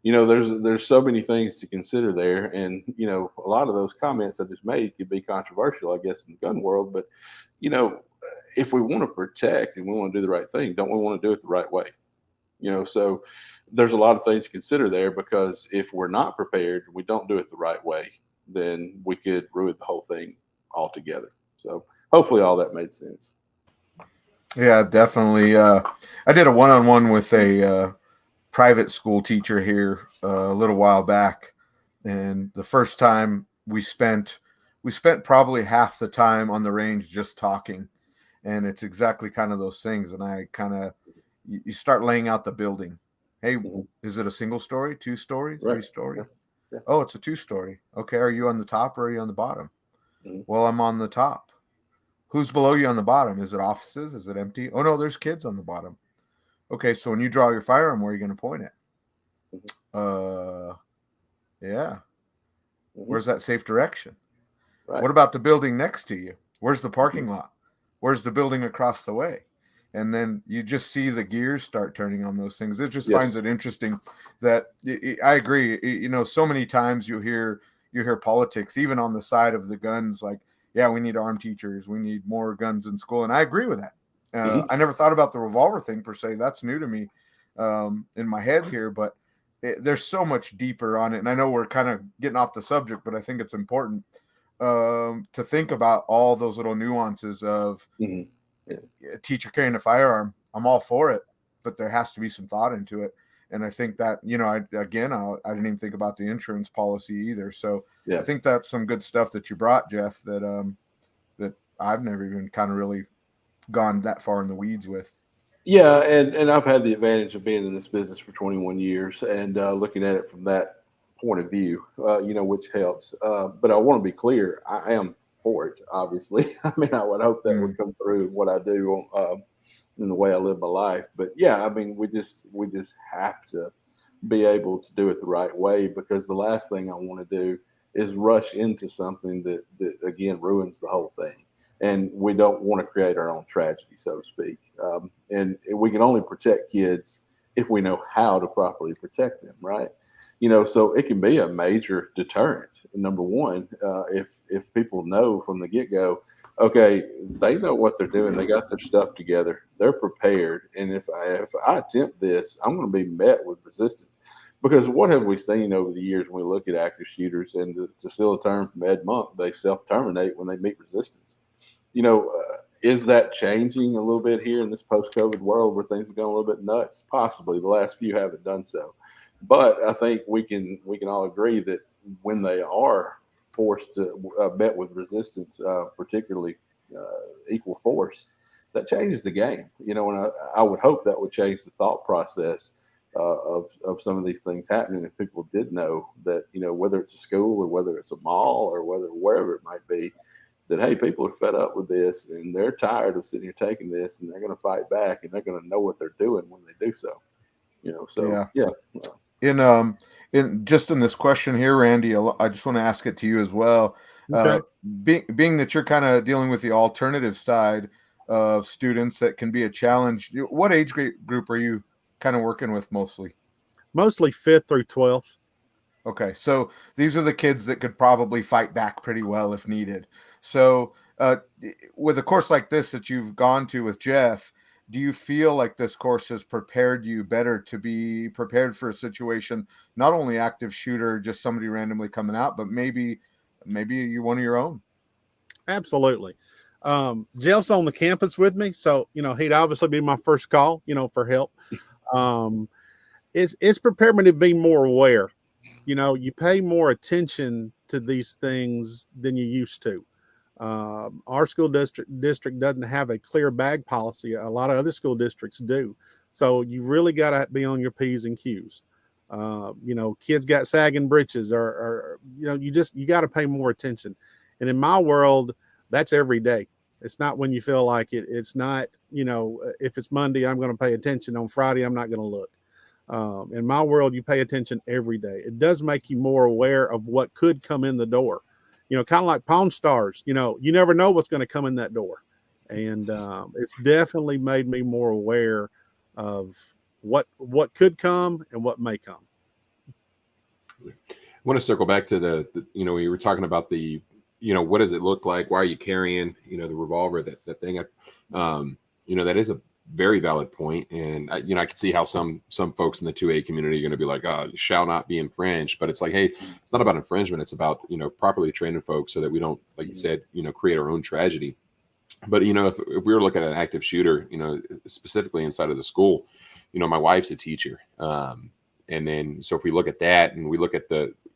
There's so many things to consider there. And, a lot of those comments I just made could be controversial, I guess, in the gun world. But, if we want to protect and we want to do the right thing, don't we want to do it the right way? So there's a lot of things to consider there, because if we're not prepared, we don't do it the right way, then we could ruin the whole thing altogether. So hopefully all that made sense. Yeah, definitely. I did a one-on-one with a private school teacher here a little while back, and the first time we spent probably half the time on the range just talking, and it's exactly kind of those things. And I kind of you start laying out the building. Hey, is it a single story, 2 story, 3 story? Yeah. Oh, it's a 2-story. Okay, are you on the top or are you on the bottom? Well, I'm on the top. Who's below you on the bottom? Is it offices? Is it empty? Oh, no, there's kids on the bottom. Okay, so when you draw your firearm, where are you going to point it? Yeah. Where's that safe direction? Right. What about the building next to you? Where's the parking lot? Where's the building across the way? and then you just see the gears start turning on those things. It just Yes. finds it interesting that I agree. So many times you hear politics, even on the side of the guns, like, yeah, we need armed teachers, we need more guns in school, and I agree with that. I never thought about the revolver thing per se. That's new to me in my head here, but there's so much deeper on it. And I know we're kind of getting off the subject, but I think it's important to think about all those little nuances of a teacher carrying a firearm. I'm all for it, but there has to be some thought into it. And I think that, I didn't even think about the insurance policy either. So Yeah. I think that's some good stuff that you brought, Jeff, that I've never even kind of really gone that far in the weeds with. Yeah, and I've had the advantage of being in this business for 21 years and looking at it from that point of view, which helps. But I want to be clear, I am for it, obviously. I mean, I would hope that would come through in what I do in the way I live my life. But yeah, I mean, we just have to be able to do it the right way, because the last thing I want to do is rush into something that again ruins the whole thing. And we don't want to create our own tragedy, so to speak. And we can only protect kids if we know how to properly protect them, right? So it can be a major deterrent. Number one, if people know from the get-go, okay, they know what they're doing, they got their stuff together, they're prepared, and if I attempt this, I'm going to be met with resistance. Because what have we seen over the years when we look at active shooters? And to steal a term from Ed Monk, they self-terminate when they meet resistance. Is that changing a little bit here in this post-COVID world where things have gone a little bit nuts? Possibly. The last few haven't done so. But I think we can all agree that when they are forced to met with resistance, particularly equal force, that changes the game. And I would hope that would change the thought process of some of these things happening. If people did know that, whether it's a school or whether it's a mall or wherever it might be, that, hey, people are fed up with this and they're tired of sitting here taking this, and they're going to fight back, and they're going to know what they're doing when they do so. In this question here, Randy, I just want to ask it to you as well. Okay. Being that you're kind of dealing with the alternative side of students that can be a challenge, what age group are you kind of working with mostly? Mostly 5th through 12th. Okay, so these are the kids that could probably fight back pretty well if needed. So with a course like this that you've gone to with Jeff, do you feel like this course has prepared you better to be prepared for a situation, not only active shooter, just somebody randomly coming out, but maybe you're one of your own? Absolutely. Jeff's on the campus with me, so he'd obviously be my first call, for help. It's prepared me to be more aware. You pay more attention to these things than you used to. Our school district doesn't have a clear bag policy. A lot of other school districts do. So you really got to be on your P's and Q's. Kids got sagging britches or you got to pay more attention. And in my world, that's every day. It's not when you feel like it. It's not, if it's Monday, I'm going to pay attention. On Friday, I'm not going to look. In my world, you pay attention every day. It does make you more aware of what could come in the door. Kind of like Pawn Stars, you never know what's going to come in that door. And it's definitely made me more aware of what could come and what may come. I want to circle back to the we were talking about the, what does it look like? Why are you carrying, the revolver, that thing? That is a very valid point. And I can see how some folks in the 2A community are going to be like, it shall not be infringed. But it's like, hey, it's not about infringement. It's about, properly training folks so that we don't, like you said, create our own tragedy. But, if we were looking at an active shooter, specifically inside of the school, my wife's a teacher. And then, so if we look at that and we look at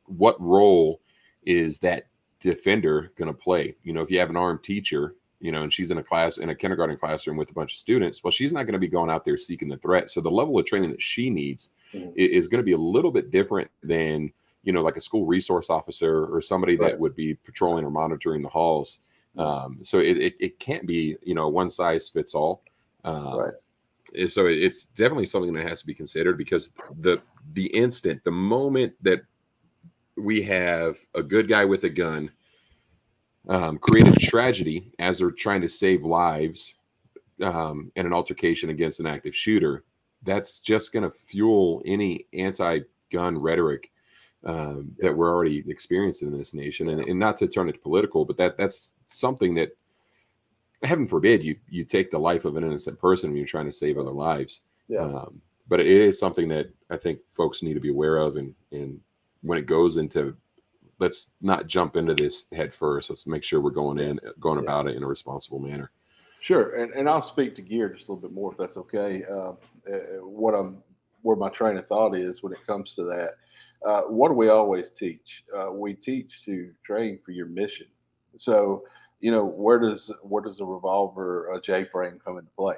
what role is that defender going to play? If you have an armed teacher, and she's in a kindergarten classroom with a bunch of students, well, she's not going to be going out there seeking the threat. So the level of training that she needs is going to be a little bit different than, like a school resource officer or somebody that would be patrolling or monitoring the halls. So it can't be, one size fits all. So it's definitely something that has to be considered, because the moment that we have a good guy with a gun created tragedy as they're trying to save lives in an altercation against an active shooter, that's just going to fuel any anti-gun rhetoric that we're already experiencing in this nation. And not to turn it political, but that's something that, heaven forbid, you take the life of an innocent person when you're trying to save other lives. Yeah. But it is something that I think folks need to be aware of. And when it goes into, let's not jump into this head first. Let's make sure we're going about it in a responsible manner. Sure. And I'll speak to gear just a little bit more, if that's okay. Where my train of thought is when it comes to that. What do we always teach? We teach to train for your mission. So, where does a revolver, a J-frame come into play?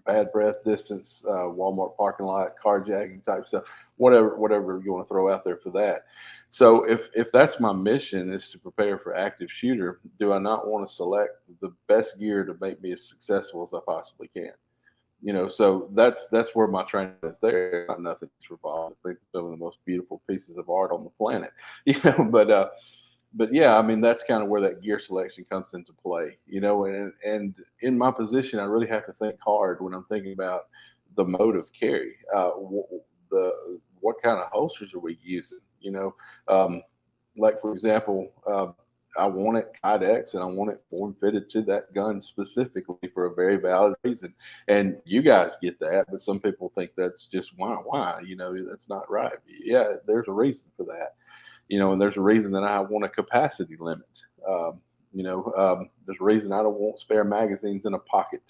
Bad breath, distance, Walmart parking lot, carjacking type stuff, whatever you want to throw out there for that. So if that's my mission, is to prepare for active shooter, do I not want to select the best gear to make me as successful as I possibly can? So that's where my training is there. Not nothing revolved. I think it's some of the most beautiful pieces of art on the planet. But yeah, I mean, that's kind of where that gear selection comes into play, and in my position, I really have to think hard when I'm thinking about the mode of carry. What kind of holsters are we using? Like for example, I want it Kydex and I want it form fitted to that gun specifically for a very valid reason. And you guys get that, but some people think that's just why, that's not right. Yeah, there's a reason for that. And there's a reason that I want a capacity limit. There's a reason I don't want spare magazines in a pocket.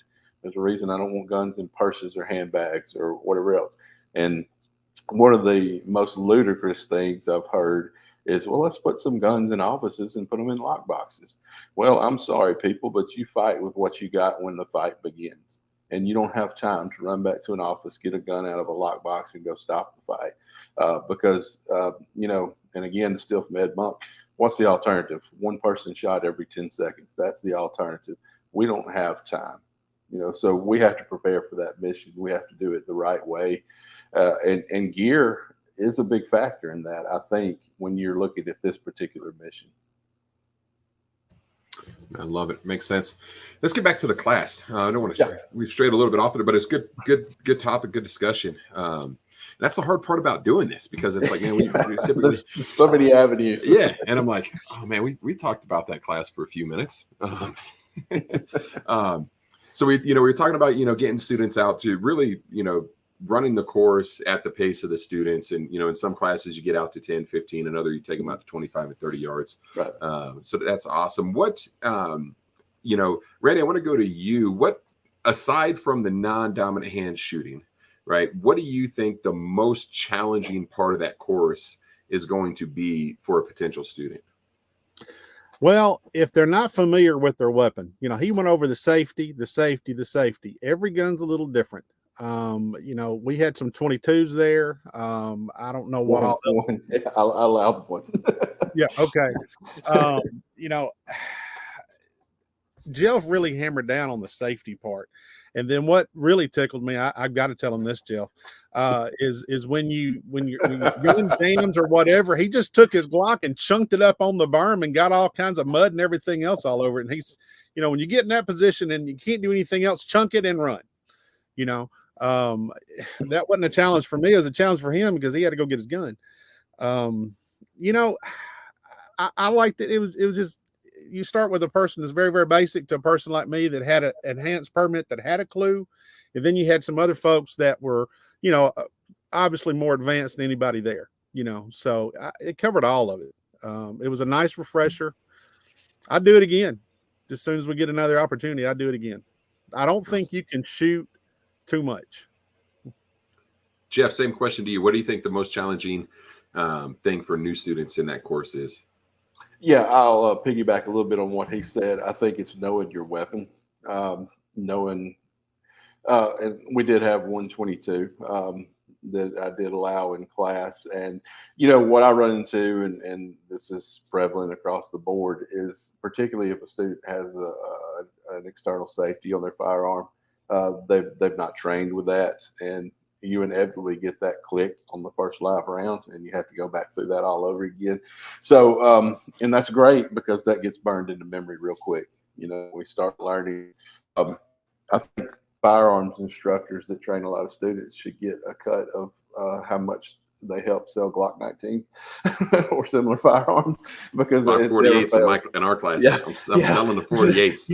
There's a reason I don't want guns in purses or handbags or whatever else. And one of the most ludicrous things I've heard is, well, let's put some guns in offices and put them in lock boxes. Well, I'm sorry, people, but you fight with what you got when the fight begins. And you don't have time to run back to an office, get a gun out of a lockbox, and go stop the fight. Because, and again, to steal from Ed Monk, what's the alternative? One person shot every 10 seconds. That's the alternative. We don't have time. So we have to prepare for that mission. We have to do it the right way. And gear is a big factor in that, I think, when you're looking at this particular mission. I love it. Makes sense. Let's get back to the class. I don't want to. We've strayed a little bit off of it, but it's good topic, good discussion. That's the hard part about doing this, because it's like, man, we typically so many avenues. Yeah, and I'm like, oh man, we talked about that class for a few minutes. So we were talking about getting students out to really running the course at the pace of the students, and in some classes you get out to 10, 15, and other you take them out to 25 and 30 yards. Right. So that's awesome. What Randy, I want to go to you. What, aside from the non-dominant hand shooting, right, what do you think the most challenging part of that course is going to be for a potential student? Well, if they're not familiar with their weapon, he went over the safety. Every gun's a little different. We had some 22s there. I don't know what one. I allowed one. Yeah. Okay. Jeff really hammered down on the safety part. And then what really tickled me, I've got to tell him this, Jeff, is when your gun jams or whatever, he just took his Glock and chunked it up on the berm and got all kinds of mud and everything else all over it. And he's, when you get in that position and you can't do anything else, chunk it and run. That wasn't a challenge for me. It was a challenge for him because he had to go get his gun. I liked it. It was just, you start with a person that's very, very basic to a person like me that had an enhanced permit, that had a clue. And then you had some other folks that were, obviously more advanced than anybody there, so it covered all of it. It was a nice refresher. I'd do it again. As soon as we get another opportunity, I'd do it again. I don't think you can shoot too much. Jeff, same question to you. What do you think the most challenging thing for new students in that course is? Yeah, I'll piggyback a little bit on what he said. I think it's knowing your weapon, knowing, and we did have 122 that I did allow in class. And, what I run into, and this is prevalent across the board, is particularly if a student has an external safety on their firearm, they've not trained with that, and you inevitably get that click on the first live round, and you have to go back through that all over again. So, and that's great because that gets burned into memory real quick. we start learning. I think firearms instructors that train a lot of students should get a cut of how much they help sell Glock 19s or similar firearms, because Glock it never 48s in our classes. Yeah, I'm selling the 48s.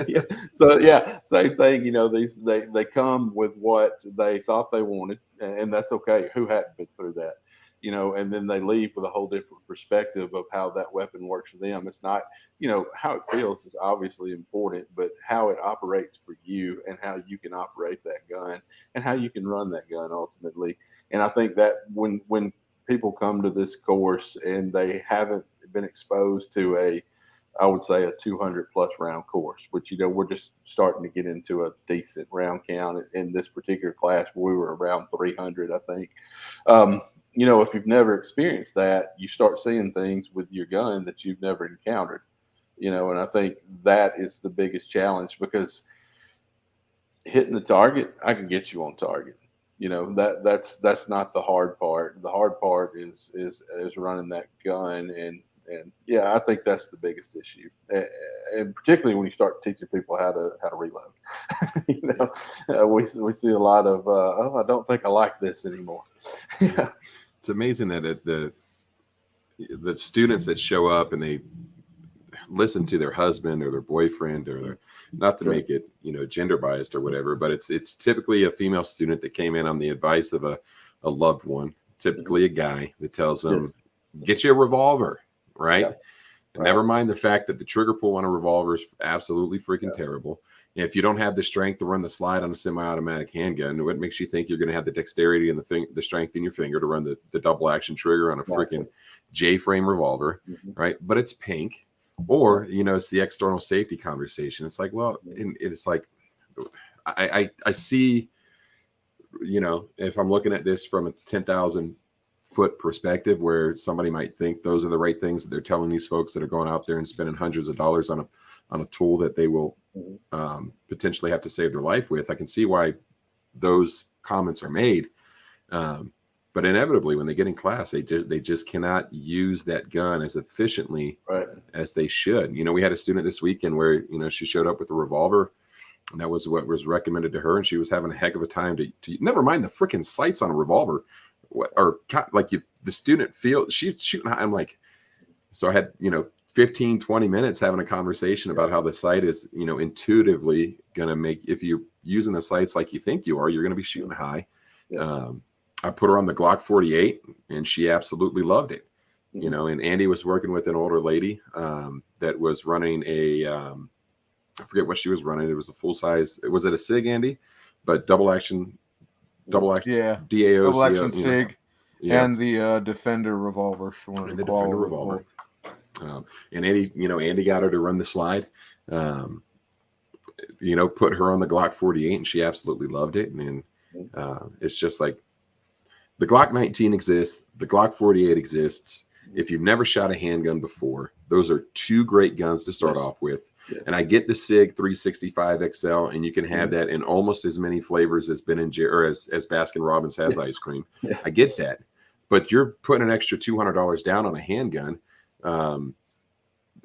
yeah. So yeah, same thing. They come with what they thought they wanted, and that's okay. Who hadn't been through that? And then they leave with a whole different perspective of how that weapon works for them. It's not, how it feels is obviously important, but how it operates for you and how you can operate that gun and how you can run that gun ultimately. And I think that when people come to this course and they haven't been exposed to I would say a 200 plus round course, which, we're just starting to get into a decent round count in this particular class. We were around 300, I think. If you've never experienced that, you start seeing things with your gun that you've never encountered, and I think that is the biggest challenge, because hitting the target, I can get you on target. That's not the hard part. The hard part is running that gun, and yeah, I think that's the biggest issue, and particularly when you start teaching people how to reload. We see a lot of I don't think I like this anymore. Yeah. It's amazing that the students that show up and they listen to their husband or their boyfriend, or their, not to Sure. make it gender biased or whatever, but it's typically a female student that came in on the advice of a loved one, typically a guy, that tells them, Yes. get you a revolver, right? Yeah. And never mind the fact that the trigger pull on a revolver is absolutely freaking Yeah. terrible. And if you don't have the strength to run the slide on a semi-automatic handgun, what makes you think you're going to have the dexterity and the strength in your finger to run the double action trigger on a Exactly. freaking J-frame revolver, Mhm. right? But it's pink. Or, it's the external safety conversation. It's like, well, it's like, I see, if I'm looking at this from a 10,000 foot perspective, where somebody might think those are the right things that they're telling these folks that are going out there and spending hundreds of dollars on a tool that they will potentially have to save their life with. I can see why those comments are made. But inevitably, when they get in class, they just cannot use that gun as efficiently Right. as they should. We had a student this weekend where, she showed up with a revolver, and that was what was recommended to her. And she was having a heck of a time to never mind the freaking sights on a revolver, the student feels she's shooting. I'm like, so I had, 15, 20 minutes having a conversation about how the sight is, intuitively going to make, if you're using the sights like you think you are, you're going to be shooting high. Yeah. I put her on the Glock 48 and she absolutely loved it. Mhm. And Andy was working with an older lady that was running I forget what she was running. It was a full size. Was it a SIG, Andy? But double action Yeah, DAO. double action SIG, yeah. and the Defender revolver. She wanted And to the Defender qual with revolver. both. And Andy got her to run the slide. Put her on the Glock 48, and she absolutely loved it. And it's just like, the Glock 19 exists. The Glock 48 exists. If you've never shot a handgun before, those are two great guns to start off with. Yes. And I get the SIG 365 XL, and you can have that in almost as many flavors as Ben and Jerry, or as Baskin Robbins has ice cream. Yeah. I get that, but you're putting an extra $200 down on a handgun. And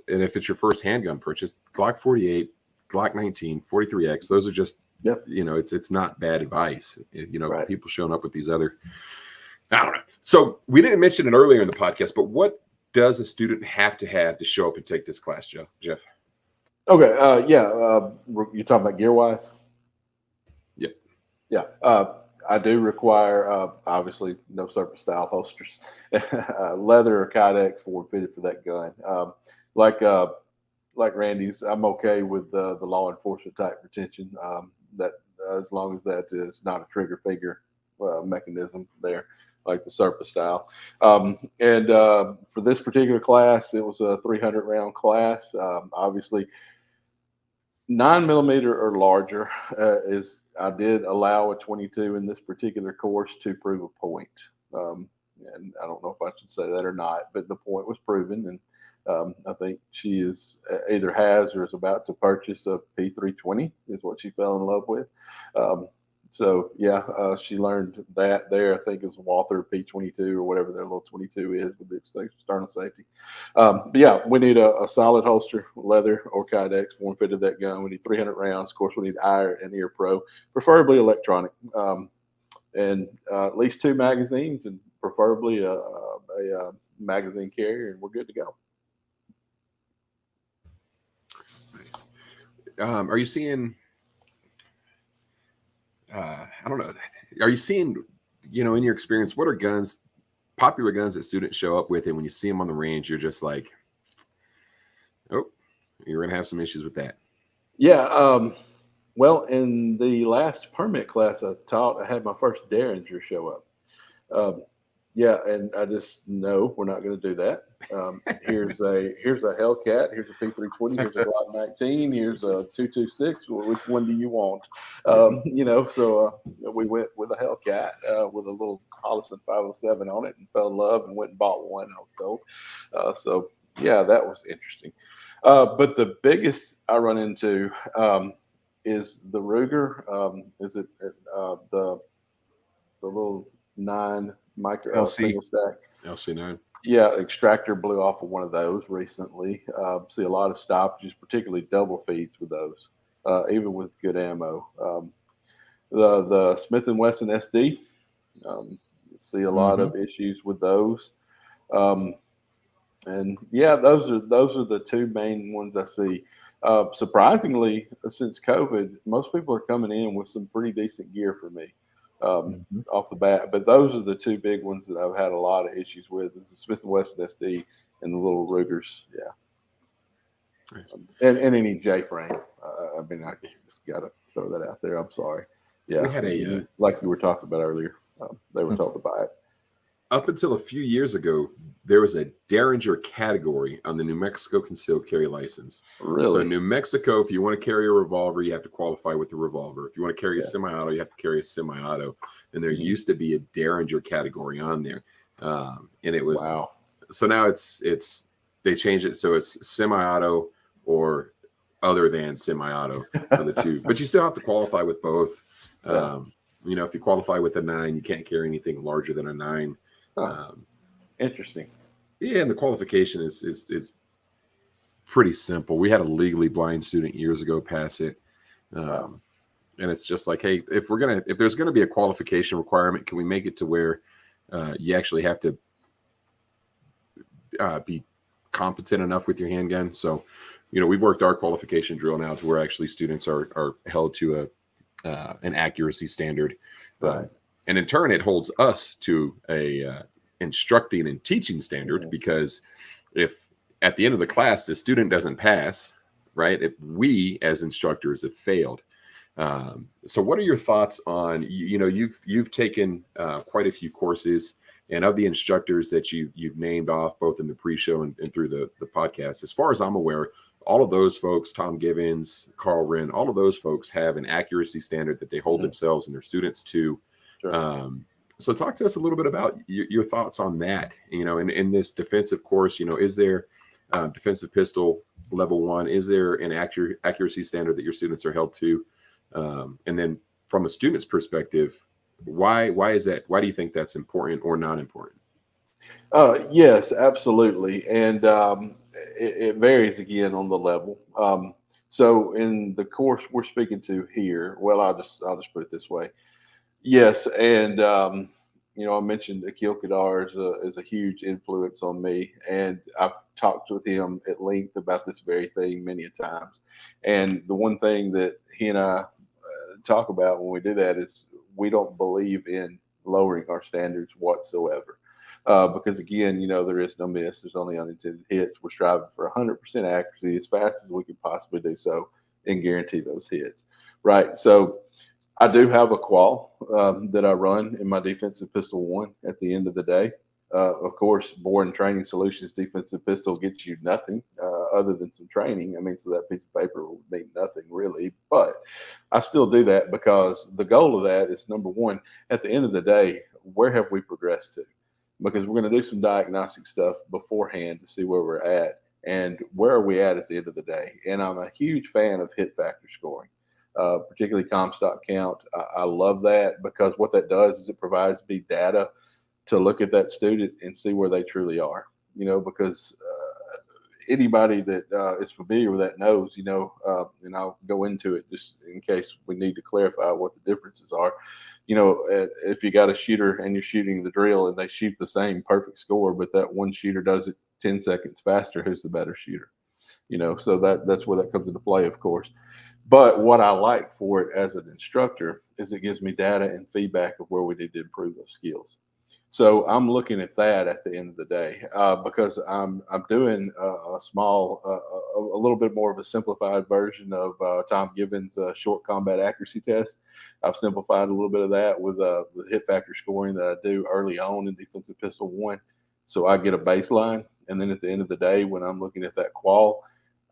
if it's your first handgun purchase, Glock 48, Glock 19, 43X, those are just, it's not bad advice. Right. People showing up with these other, I don't know. So we didn't mention it earlier in the podcast, but what does a student have to show up and take this class, Jeff? Okay. You're talking about gear wise? Yep. Yeah. I do require, obviously, no surface style holsters, leather or Kydex forward fitted for that gun. Like Randy's, I'm okay with the law enforcement type retention. That as long as that is not a trigger finger mechanism there, like the surface style. And for this particular class, it was a 300 round class. Obviously, 9mm or larger I did allow a 22 in this particular course to prove a point. And I don't know if I should say that or not, but the point was proven. And I think she is either has or is about to purchase a P320 is what she fell in love with. So yeah, she learned that there. I think it's Walther P22 or whatever their little 22 is with the external safety. But yeah, we need a solid holster, leather or Kydex, form fitted that gun. We need 300 rounds. Of course, we need eye and ear pro, preferably electronic, and at least 2 magazines, and preferably a magazine carrier, and we're good to go. Are you seeing? I don't know. Are you seeing, in your experience, what are popular guns that students show up with, and when you see them on the range, you're just like, oh, you're going to have some issues with that? Yeah. Well, in the last permit class I taught, I had my first Derringer show up. Yeah, and I just know we're not going to do that. Here's a Hellcat. Here's a P320. Here's a Glock 19. Here's a 226. Well, which one do you want? So we went with a Hellcat with a little Hollison 507 on it, and fell in love and went and bought one. I was told. So yeah, that was interesting. But the biggest I run into is the Ruger. Is it the little 9 micro LC. single stack? LC9. Yeah, extractor blew off of one of those recently. See a lot of stoppages, particularly double feeds with those, even with good ammo. The Smith & Wesson SD, see a lot of issues with those. And yeah, those are the 2 main ones I see. Surprisingly, since COVID, most people are coming in with some pretty decent gear for me. Off the bat, but those are the 2 big ones that I've had a lot of issues with: is the Smith & Wesson SD and the little Rugers. Yeah, Nice. And any J frame. I mean, I just got to throw that out there. I'm sorry. Yeah, We had like you were talking about earlier. They were told to buy it. Up until a few years ago, there was a Derringer category on the New Mexico concealed carry license. Really? So in New Mexico, if you want to carry a revolver, you have to qualify with the revolver. If you want to carry a semi-auto, you have to carry a semi-auto. And there used to be a Derringer category on there. And it was, wow. So now they changed it. So it's semi-auto or other than semi-auto for the 2, but you still have to qualify with both. If you qualify with a 9, you can't carry anything larger than a 9. Interesting. Yeah, and the qualification is pretty simple. We had a legally blind student years ago pass it, and it's just like, hey, if there's gonna be a qualification requirement, can we make it to where you actually have to be competent enough with your handgun? So, we've worked our qualification drill now to where actually students are held to an accuracy standard. Right. And in turn, it holds us to a instructing and teaching standard, because if at the end of the class the student doesn't pass, right, if we as instructors have failed. So what are your thoughts on, you've taken quite a few courses, and of the instructors that you've named off both in the pre-show and through the podcast, as far as I'm aware, all of those folks, Tom Givens, Carl Wren, all of those folks have an accuracy standard that they hold themselves and their students to. Sure. So talk to us a little bit about your thoughts on that. In this defensive course, is there defensive pistol level 1? Is there an accuracy standard that your students are held to? And then from a student's perspective, why is that? Why do you think that's important or not important? Yes, absolutely. And it varies again on the level. So in the course we're speaking to here, well, I'll just put it this way. Yes, and I mentioned Akil Kadar is a huge influence on me, and I've talked with him at length about this very thing many a times. And the one thing that he and I talk about when we do that is we don't believe in lowering our standards whatsoever. Because again, there is no miss. There's only unintended hits. We're striving for 100% accuracy as fast as we can possibly do so and guarantee those hits. Right. So I do have a qual that I run in my defensive pistol 1 at the end of the day. Of course, Boren Training Solutions defensive pistol gets you nothing other than some training. I mean, so that piece of paper would mean nothing really, but I still do that because the goal of that is, number 1, at the end of the day, where have we progressed to? Because we're going to do some diagnostic stuff beforehand to see where we're at and where are we at the end of the day. And I'm a huge fan of hit factor scoring. particularly Comstock count. I love that because what that does is it provides me data to look at that student and see where they truly are, because anybody that is familiar with that knows, and I'll go into it just in case we need to clarify what the differences are. If you got a shooter and you're shooting the drill and they shoot the same perfect score, but that one shooter does it 10 seconds faster, who's the better shooter? So that's where that comes into play, of course. But what I like for it as an instructor is it gives me data and feedback of where we need to improve those skills. So I'm looking at that at the end of the day because I'm doing a small, a little bit more of a simplified version of Tom Gibbons' short combat accuracy test. I've simplified a little bit of that with the hit factor scoring that I do early on in Defensive Pistol 1. So I get a baseline, and then at the end of the day, when I'm looking at that qual,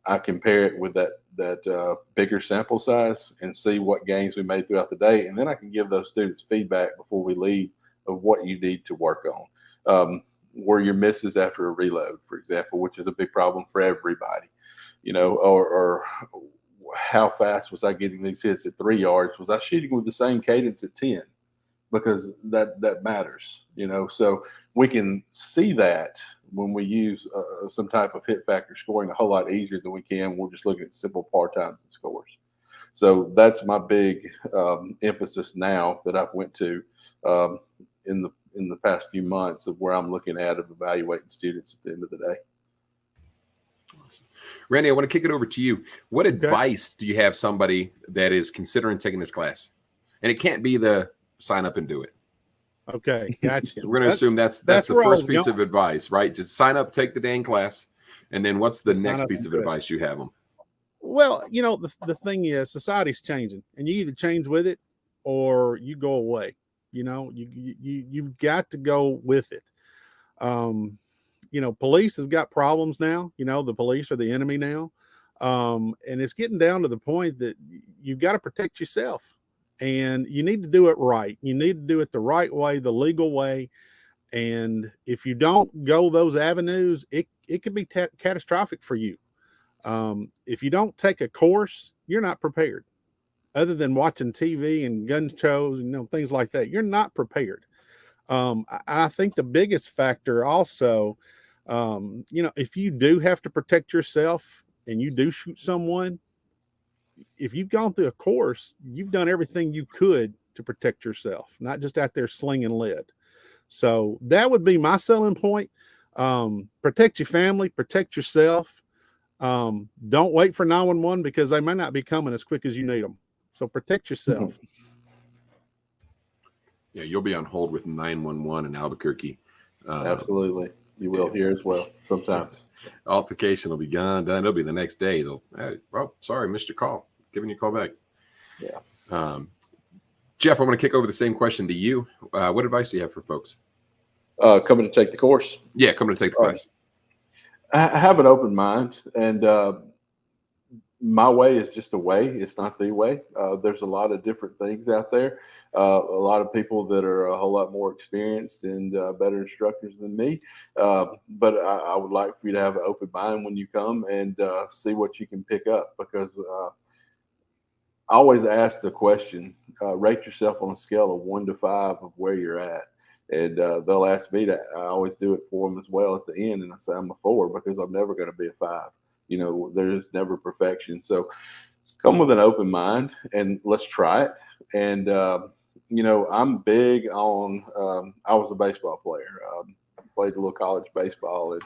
I compare it with that bigger sample size and see what gains we made throughout the day, and then I can give those students feedback before we leave of what you need to work on. Where your misses after a reload, for example, which is a big problem for everybody, or how fast was I getting these hits at 3 yards? Was I shooting with the same cadence at 10? Because that matters, so we can see that when we use some type of hit factor scoring a whole lot easier than we can. We're just looking at simple par times and scores. So that's my big emphasis now that I've went to in the past few months of where I'm looking at of evaluating students at the end of the day. Awesome. Randy, I want to kick it over to you. What advice do you have somebody that is considering taking this class? And it can't be the sign up and do it. Okay, gotcha. So we're going to assume that's the first piece of advice, right? Just sign up, take the dang class, and then what's the next piece of advice you have them? Well, the thing is, society's changing, and you either change with it or you go away. You've got to go with it. Police have got problems now. The police are the enemy now, and it's getting down to the point that you've got to protect yourself. And you need to do it right. You need to do it the right way, the legal way. And if you don't go those avenues, it could be catastrophic for you. If you don't take a course, you're not prepared. Other than watching TV and gun shows and things like that, you're not prepared. I think the biggest factor also, if you do have to protect yourself and you do shoot someone, if you've gone through a course, you've done everything you could to protect yourself, not just out there slinging lead. So that would be my selling point. Protect your family, protect yourself. Don't wait for 911 because they may not be coming as quick as you need them. So protect yourself. Yeah, you'll be on hold with 911 in Albuquerque. Absolutely. You will here as well sometimes. Altercation will be done. It'll be the next day. Sorry, missed your call. Giving you a call back. Yeah. Jeff, I'm going to kick over the same question to you. What advice do you have for folks? Coming to take the course. Yeah, coming to take the class. I have an open mind, and my way is just a way. It's not the way. There's a lot of different things out there. A lot of people that are a whole lot more experienced and better instructors than me. But I would like for you to have an open mind when you come and see what you can pick up, because I always ask the question, rate yourself on a scale of 1 to 5 of where you're at. And they'll ask me to, I always do it for them as well at the end. And I say, I'm a 4 because I'm never going to be a 5. There's never perfection. So come with an open mind and let's try it. And, I'm big on, I was a baseball player, played a little college baseball.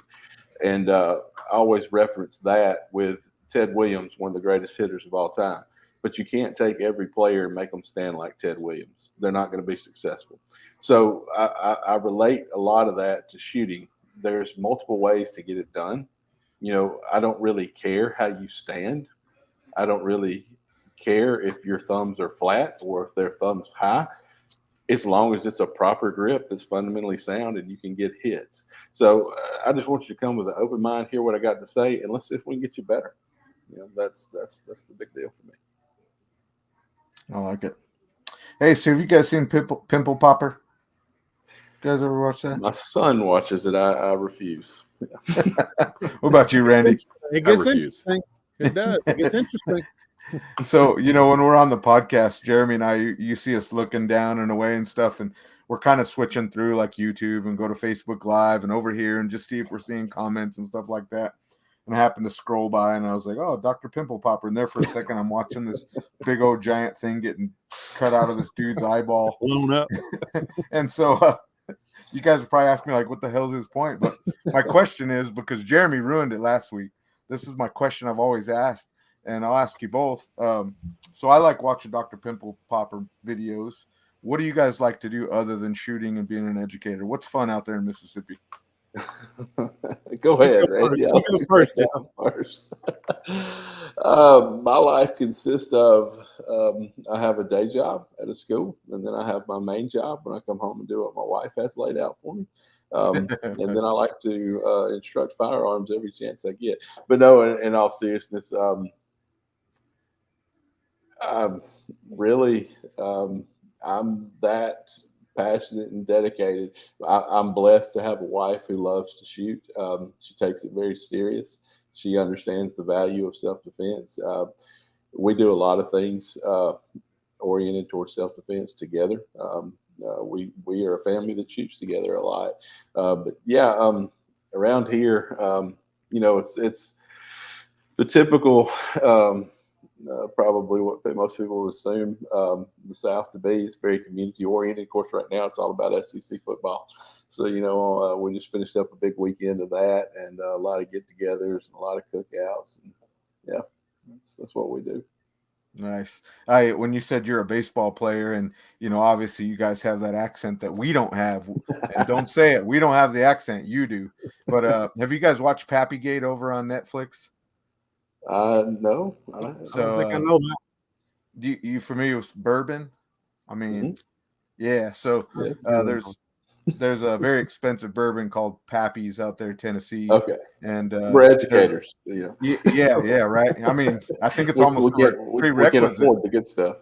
And I always reference that with Ted Williams, one of the greatest hitters of all time. But you can't take every player and make them stand like Ted Williams. They're not going to be successful. So I relate a lot of that to shooting. There's multiple ways to get it done. I don't really care how you stand. I don't really care if your thumbs are flat or if their thumbs high, as long as it's a proper grip that's fundamentally sound and you can get hits. So I just want you to come with an open mind, hear what I got to say, and let's see if we can get you better. That's the big deal for me. I like it. Hey, so have you guys seen Pimple Popper? You guys ever watch that? My son watches it. I refuse. What about you, Randy? It gets interesting. It does. It gets interesting. So, when we're on the podcast, Jeremy and I, you see us looking down and away and stuff, and we're kind of switching through like YouTube and go to Facebook Live and over here and just see if we're seeing comments and stuff like that. And I happened to scroll by and I was like, oh, Dr. Pimple Popper. And there for a second, I'm watching this big old giant thing getting cut out of this dude's eyeball. Blown up. And so you guys are probably asking me, like, what the hell is his point? But my question is, because Jeremy ruined it last week, this is my question I've always asked, and I'll ask you both. So I like watching Dr. Pimple Popper videos. What do you guys like to do other than shooting and being an educator? What's fun out there in Mississippi? Go ahead, Randy. You go first. My life consists of I have a day job at a school, and then I have my main job when I come home and do what my wife has laid out for me. And then I like to instruct firearms every chance I get. But no, in all seriousness, I'm really I'm that passionate and dedicated. I'm blessed to have a wife who loves to shoot. She takes it very serious. She understands the value of self-defense. We do a lot of things oriented towards self-defense together. We are a family that shoots together a lot. But yeah, around here, it's the typical. Probably what most people would assume the South to be. It's very community oriented. Of course, right now it's all about SEC football. So, we just finished up a big weekend of that, and a lot of get-togethers and a lot of cookouts. And yeah, that's what we do. Nice. When you said you're a baseball player, and obviously you guys have that accent that we don't have, and don't say it. We don't have the accent. You do. But have you guys watched Pappygate over on Netflix? No. I don't think I know that. You familiar with bourbon? I mean, yeah. So there's a very expensive bourbon called Pappy's out there, Tennessee. Okay. And we're educators. Yeah, right. I mean, I think it's almost prerequisite. We can afford the good stuff.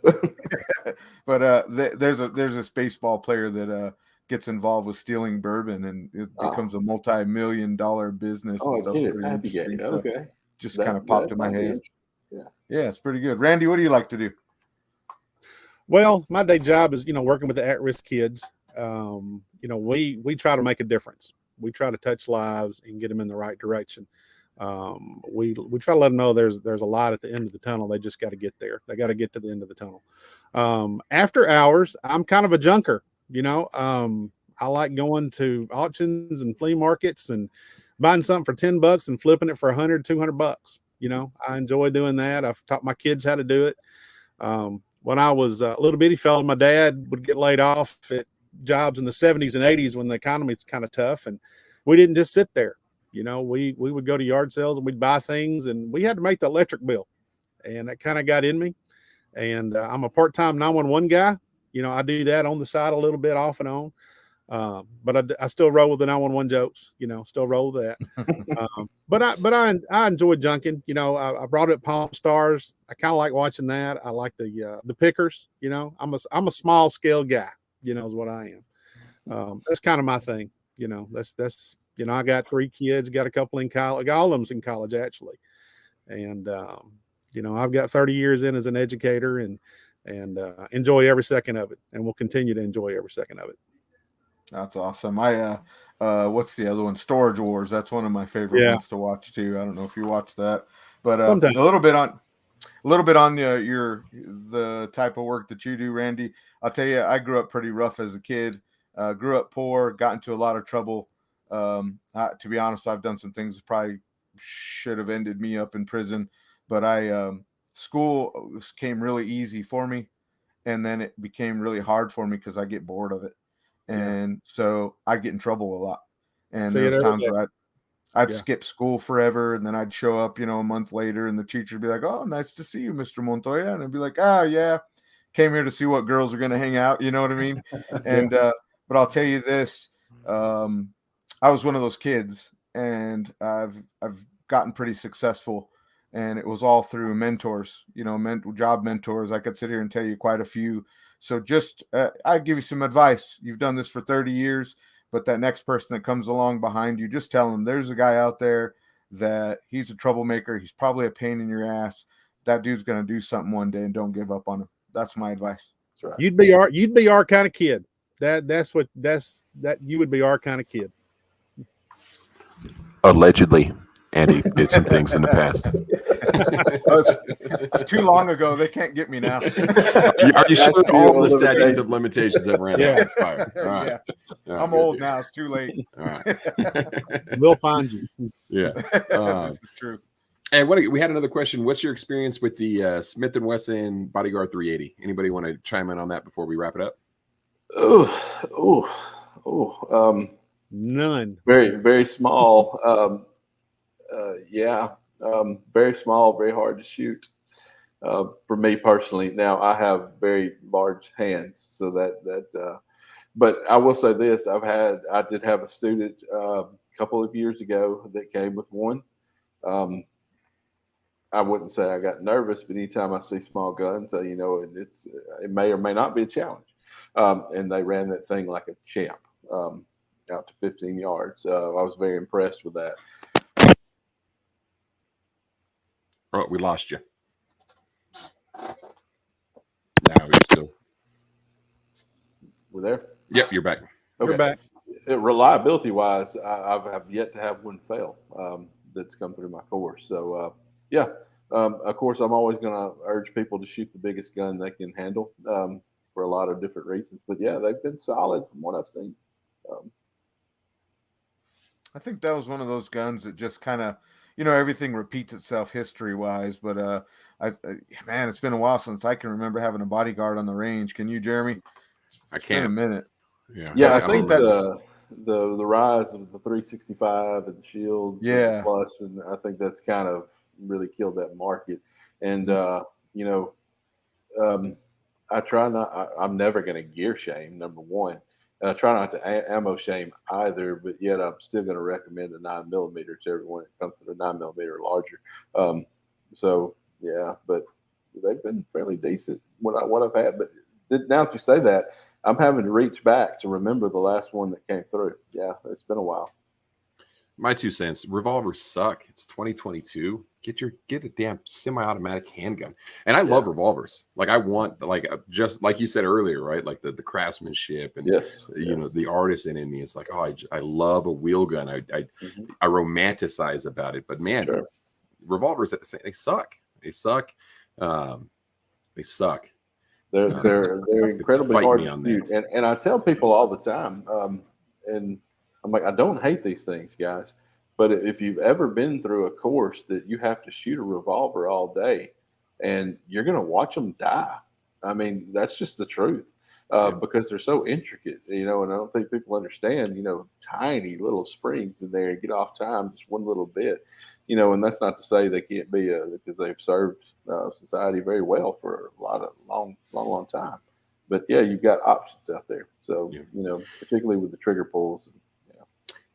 But there's this baseball player that gets involved with stealing bourbon, and it becomes a multi-million-dollar business. Oh, and stuff. I get it. Pretty interesting. So okay. Just kind of popped in my head. Yeah, it's pretty good. Randy, what do you like to do? Well, my day job is, working with the at-risk kids. We try to make a difference. We try to touch lives and get them in the right direction. We try to let them know there's a light at the end of the tunnel. They just got to get there. They got to get to the end of the tunnel. After hours, I'm kind of a junker. I like going to auctions and flea markets and buying something for $10 and flipping it for $100-200. I enjoy doing that. I've taught my kids how to do it. When I was a little bitty fella, my dad would get laid off at jobs in the 70s and 80s when the economy was kind of tough, and we didn't just sit there. We would go to yard sales and we'd buy things, and we had to make the electric bill, and that kind of got in me. And I'm a part-time 911 guy. I do that on the side a little bit, off and on. But I still roll with the 911 jokes, still roll with that. But I enjoy junking. I brought up Palm Stars. I kind of like watching that. I like the pickers. I'm a small scale guy. Is what I am. That's kind of my thing. That's I got 3 kids. Got a couple in college. All of them's in college actually. And I've got 30 years in as an educator, and enjoy every second of it, and will continue to enjoy every second of it. That's awesome. What's the other one? Storage Wars. That's one of my favorite ones to watch too. I don't know if you watch that, but a little bit on the type of work that you do, Randy. I'll tell you, I grew up pretty rough as a kid. Grew up poor, got into a lot of trouble. To be honest, I've done some things that probably should have ended me up in prison, but school came really easy for me, and then it became really hard for me because I get bored of it. And so I'd get in trouble a lot. And there's times where I'd skip school forever, and then I'd show up, a month later, and the teacher would be like, "Oh, nice to see you, Mr. Montoya." And I'd be like, "Oh, yeah, came here to see what girls are going to hang out." You know what I mean? And but I'll tell you this, I was one of those kids, and I've gotten pretty successful, and it was all through mentors, job mentors. I could sit here and tell you quite a few. So just, I give you some advice. You've done this for 30 years, but that next person that comes along behind you, just tell them there's a guy out there that he's a troublemaker. He's probably a pain in your ass, that dude's going to do something one day, and don't give up on him. That's my advice. That's right. You'd be our kind of kid. That's you would be our kind of kid. Allegedly, Andy did some things in the past. It's too long ago. They can't get me now. Are you sure all the statutes of limitations have ran out? Expired? All right. Yeah. I'm old now. It's too late. All right. We'll find you. Yeah. This is true. And we had another question. What's your experience with the Smith & Wesson Bodyguard 380? Anybody want to chime in on that before we wrap it up? None. Very, very small. Very small, very hard to shoot. For me personally, now I have very large hands, so but I will say this: I did have a student a couple of years ago that came with one. I wouldn't say I got nervous, but anytime I see small guns, it may or may not be a challenge. And they ran that thing like a champ, out to 15 yards. I was very impressed with that. Oh, we lost you. Now you're still. We're there? Yep, you're back. Okay. We're back. Reliability wise, I've yet to have one fail that's come through my course. So, of course, I'm always going to urge people to shoot the biggest gun they can handle for a lot of different reasons. But yeah, they've been solid from what I've seen. I think that was one of those guns that just kind of, everything repeats itself history wise. But man, it's been a while since I can remember having a Bodyguard on the range. Can you, Jeremy? It's been a minute. Yeah, I think that's the rise of the 365 and the shields, and the plus, and I think that's kind of really killed that market. And I try not. I'm never going to gear shame, number one. And I try not to ammo shame either, but yet I'm still going to recommend a 9mm to everyone that comes to the 9mm or larger. But they've been fairly decent what I've had. But now that you say that, I'm having to reach back to remember the last one that came through. Yeah, it's been a while. My 2 cents. Revolvers suck. It's 2022. Get a damn semi-automatic handgun. And I love revolvers. Like I want, just like you said earlier, right? Like the craftsmanship and the artisan in me. It's like, I love a wheel gun. I romanticize about it. But man, revolvers they suck. They suck. They suck. They're incredibly hard to shoot. And I tell people all the time, and I'm like, I don't hate these things, guys. But if you've ever been through a course that you have to shoot a revolver all day and you're going to watch them die, I mean, that's just the truth because they're so intricate, and I don't think people understand, tiny little springs in there, get off time just one little bit, and that's not to say they can't be because they've served society very well for a lot of long time. But yeah, you've got options out there. So, particularly with the trigger pulls.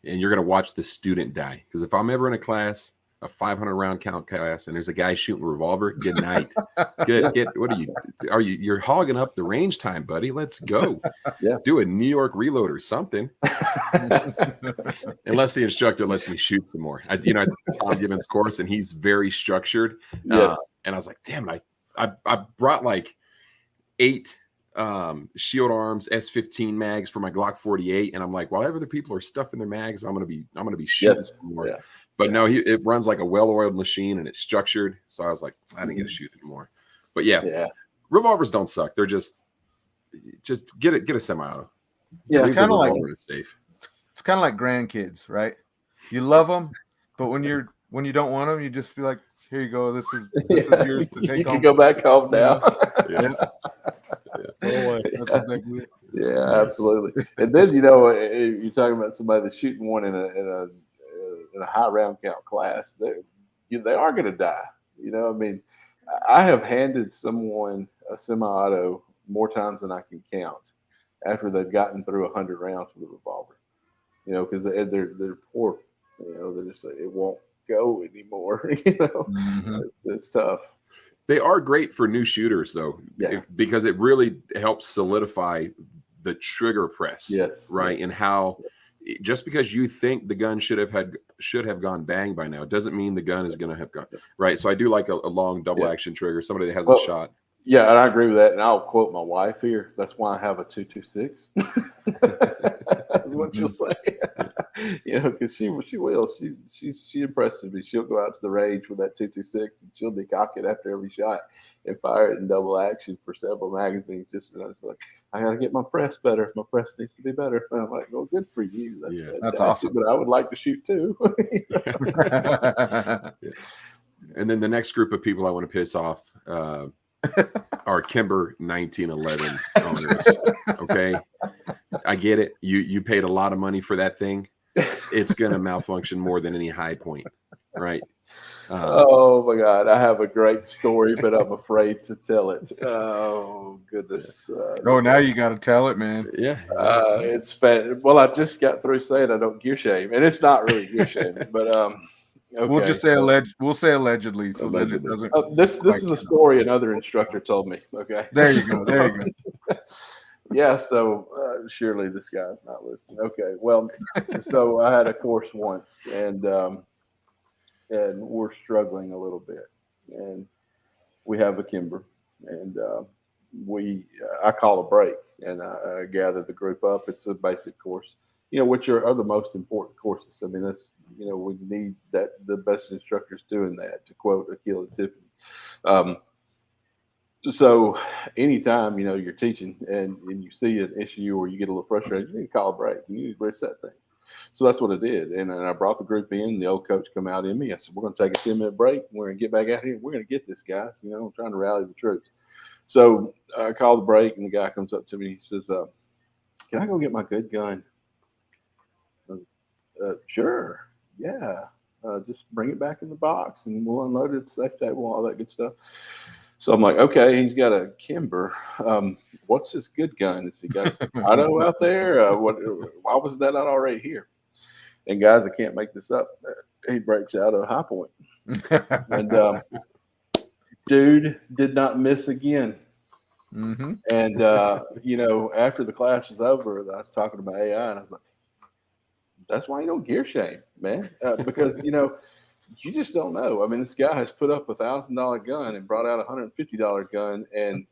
And you're going to watch the student die. Because if I'm ever in a class, a 500 round count class, and there's a guy shooting a revolver, good night. What you're hogging up the range time, buddy. Let's go. Do a New York reload or something. Unless the instructor lets me shoot some more. I took Tom Gibbons' course, and he's very structured. And I was like, damn, I brought like 8 shield arms S15 mags for my Glock 48, and I'm like, while other people are stuffing their mags, I'm gonna be shooting some more. But no, it runs like a well-oiled machine and it's structured. So I was like, I didn't get to shoot anymore. But revolvers don't suck. They're just get a semi-auto. Yeah, it's kind of like it's kind of like grandkids, right? You love them, but when you don't want them, you just be like, here you go. This is yours to take you home. can go back home now. That's exactly it. Yeah, absolutely. And then you're talking about somebody that's shooting one in a high round count class. They are going to die. I mean, I have handed someone a semi-auto more times than I can count after they've gotten through 100 rounds with a revolver. Because they're poor. They're just it won't go anymore. It's tough. They are great for new shooters, though, because it really helps solidify the trigger press, right? And how just because you think the gun should have gone bang by now, it doesn't mean the gun is going to have gone right. So I do like a long double action trigger. Somebody that hasn't shot. Yeah, and I agree with that. And I'll quote my wife here. That's why I have a 226. That's what she'll say. Because she will. She impresses me. She'll go out to the range with that 226, and she'll decock it after every shot and fire it in double action for several magazines. Just it's like, I got to get my press better. My press needs to be better. And I'm like, well, good for you. That's awesome. But I would like to shoot too. And then the next group of people I want to piss off are Kimber 1911 owners. Okay, I get it. You paid a lot of money for that thing. It's gonna malfunction more than any high point, right? Oh my God, I have a great story, but I'm afraid to tell it. Oh goodness! Now you got to tell it, man. Yeah, it's bad. Well, I just got through saying I don't gear shame, and it's not really gear shaming, but okay, we'll just say We'll say allegedly, so allegedly. that it doesn't. This is a story another instructor told me. Okay, there you go. There you go. Yeah, so surely this guy's not listening. Okay, well, so I had a course once, and we're struggling a little bit, and we have a Kimber, and I call a break, and I gather the group up. It's a basic course, which are the most important courses. I mean, that's we need that the best instructors doing that. To quote Akil and Tiffany. So anytime, you're teaching and you see an issue or you get a little frustrated, you need to call a break. You need to reset things. So that's what I did. And I brought the group in. The old coach come out in me. I said, we're going to take a 10-minute break. We're going to get back out here. We're going to get this, guys. I'm trying to rally the troops. So I called the break, and the guy comes up to me. He says, can I go get my good gun? Sure. Yeah. Just bring it back in the box, and we'll unload it at the safe table, all that good stuff. So I'm like, okay, he's got a Kimber. What's his good gun? If he got a auto out there, why was that not already here? And guys, I can't make this up. He breaks out of High Point, and dude did not miss again. Mm-hmm. And after the class was over, I was talking to my AI, and I was like, "That's why you don't gear shame, man, because you just don't know. I mean, this guy has put up $1,000 gun and brought out $150 gun and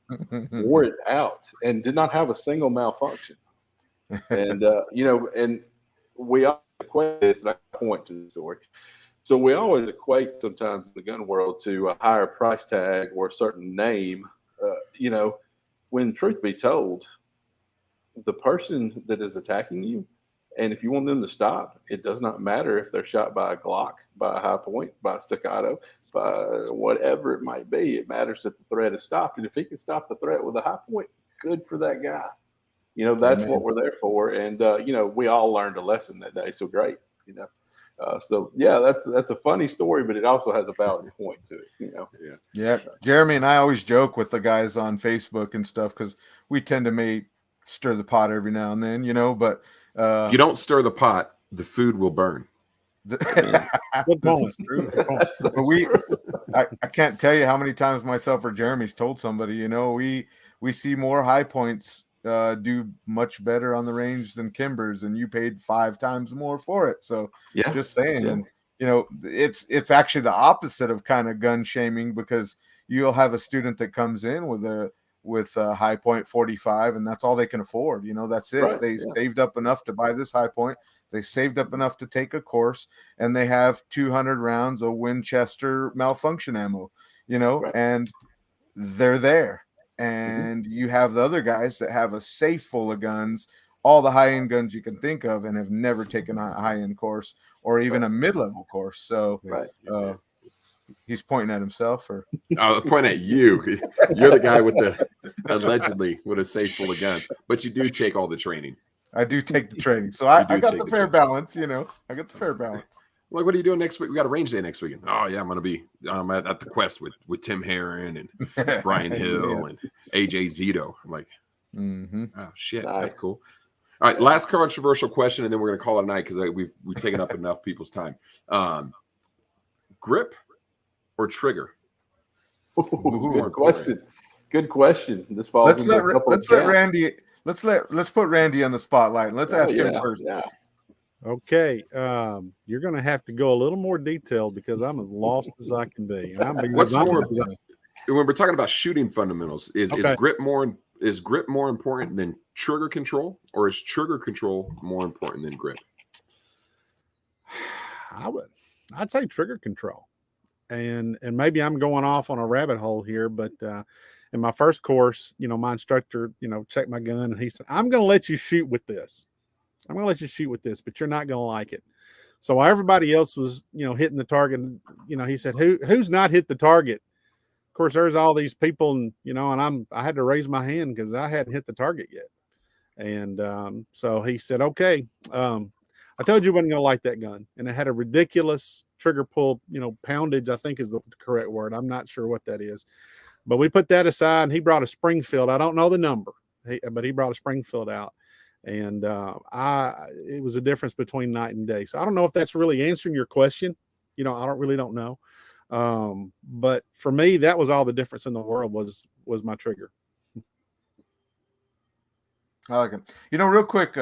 wore it out and did not have a single malfunction. And, and we all equate this, and I point to the story. So we always equate sometimes in the gun world to a higher price tag or a certain name, when truth be told, the person that is attacking you, and if you want them to stop, it does not matter if they're shot by a Glock, by a High Point, by a staccato, by whatever it might be. It matters that the threat is stopped. And if he can stop the threat with a High Point, good for that guy. That's what we're there for. And, we all learned a lesson that day. So great, So, yeah, that's a funny story, but it also has a valid point to it, Yeah. Jeremy and I always joke with the guys on Facebook and stuff because we tend to stir the pot every now and then, but if you don't stir the pot, the food will burn. This is true. But I can't tell you how many times myself or Jeremy's told somebody, we see more High Points do much better on the range than Kimbers, and you paid 5 times more for it. So just saying, and it's actually the opposite of kind of gun shaming, because you'll have a student that comes in with a High Point 45, and that's all they can afford. That's it. Right, they saved up enough to buy this High Point. They saved up enough to take a course, and they have 200 rounds of Winchester malfunction ammo, and they're there. And you have the other guys that have a safe full of guns, all the high-end guns you can think of, and have never taken a high-end course or even a mid-level course. So he's pointing at himself, or I'll point at you. You're the guy with the allegedly with a safe full of guns, but you do take all the training. I do take the training, so I got the fair balance. I got the fair balance. Like, what are you doing next week? We got a range day next weekend. Oh yeah, I'm gonna be at the Quest with Tim Herron and Brian Hill and AJ Zito. I'm like, oh shit, nice. That's cool. All right, last controversial question, and then we're gonna call it a night because we've taken up enough people's time. Grip or trigger? Good question. Good question. This falls. Let's put Randy on the spotlight and let's ask him first. Yeah. Okay, you're going to have to go a little more detailed because I'm as lost as I can be. And I'm being as What's more, honest as when we're talking about shooting fundamentals, is Okay. grip more important than trigger control, or is trigger control more important than grip? I'd say trigger control. And maybe I'm going off on a rabbit hole here, but in my first course, my instructor, checked my gun and he said, I'm going to let you shoot with this. I'm going to let you shoot with this, but you're not going to like it. So while everybody else was, hitting the target, he said, who's not hit the target? Of course, there's all these people and, I had to raise my hand because I hadn't hit the target yet. And so he said, okay, I told you I wasn't going to like that gun. And it had a ridiculous trigger pull, poundage, I think is the correct word. I'm not sure what that is. But we put that aside and he brought a Springfield. I don't know the number, but he brought a Springfield out. And it was a difference between night and day. So I don't know if that's really answering your question. I don't know. But for me, that was all the difference in the world was my trigger. I like it. Real quick,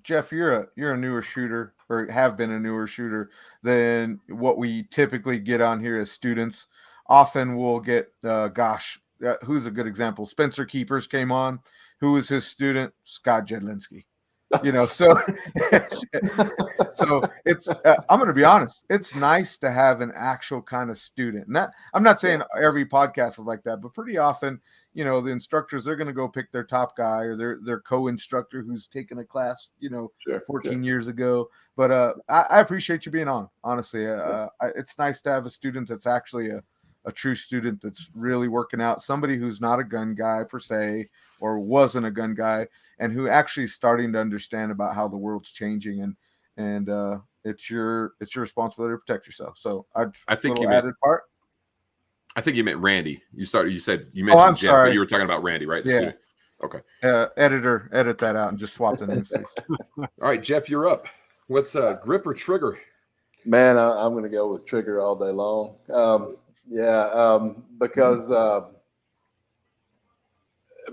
Jeff, you're a newer shooter, or have been a newer shooter than what we typically get on here as students. Often we'll get, who's a good example? Spencer Keepers came on. Who was his student? Scott Jedlinski. So it's I'm going to be honest. It's nice to have an actual kind of student. And I'm not saying every podcast is like that, but pretty often, the instructors, they're going to go pick their top guy or their co-instructor who's taken a class, 14 years ago. But I appreciate you being on. Honestly, it's nice to have a student that's actually a true student that's really working out, somebody who's not a gun guy per se, or wasn't a gun guy, and who actually is starting to understand about how the world's changing, and it's your responsibility to protect yourself. So I think you added part. I think you meant Randy. You mentioned Jeff, sorry. but you were talking about Randy, right? Yeah. Okay. Editor, edit that out and just swap the names, please. All right, Jeff, you're up. What's grip or trigger? Man, I'm going to go with trigger all day long.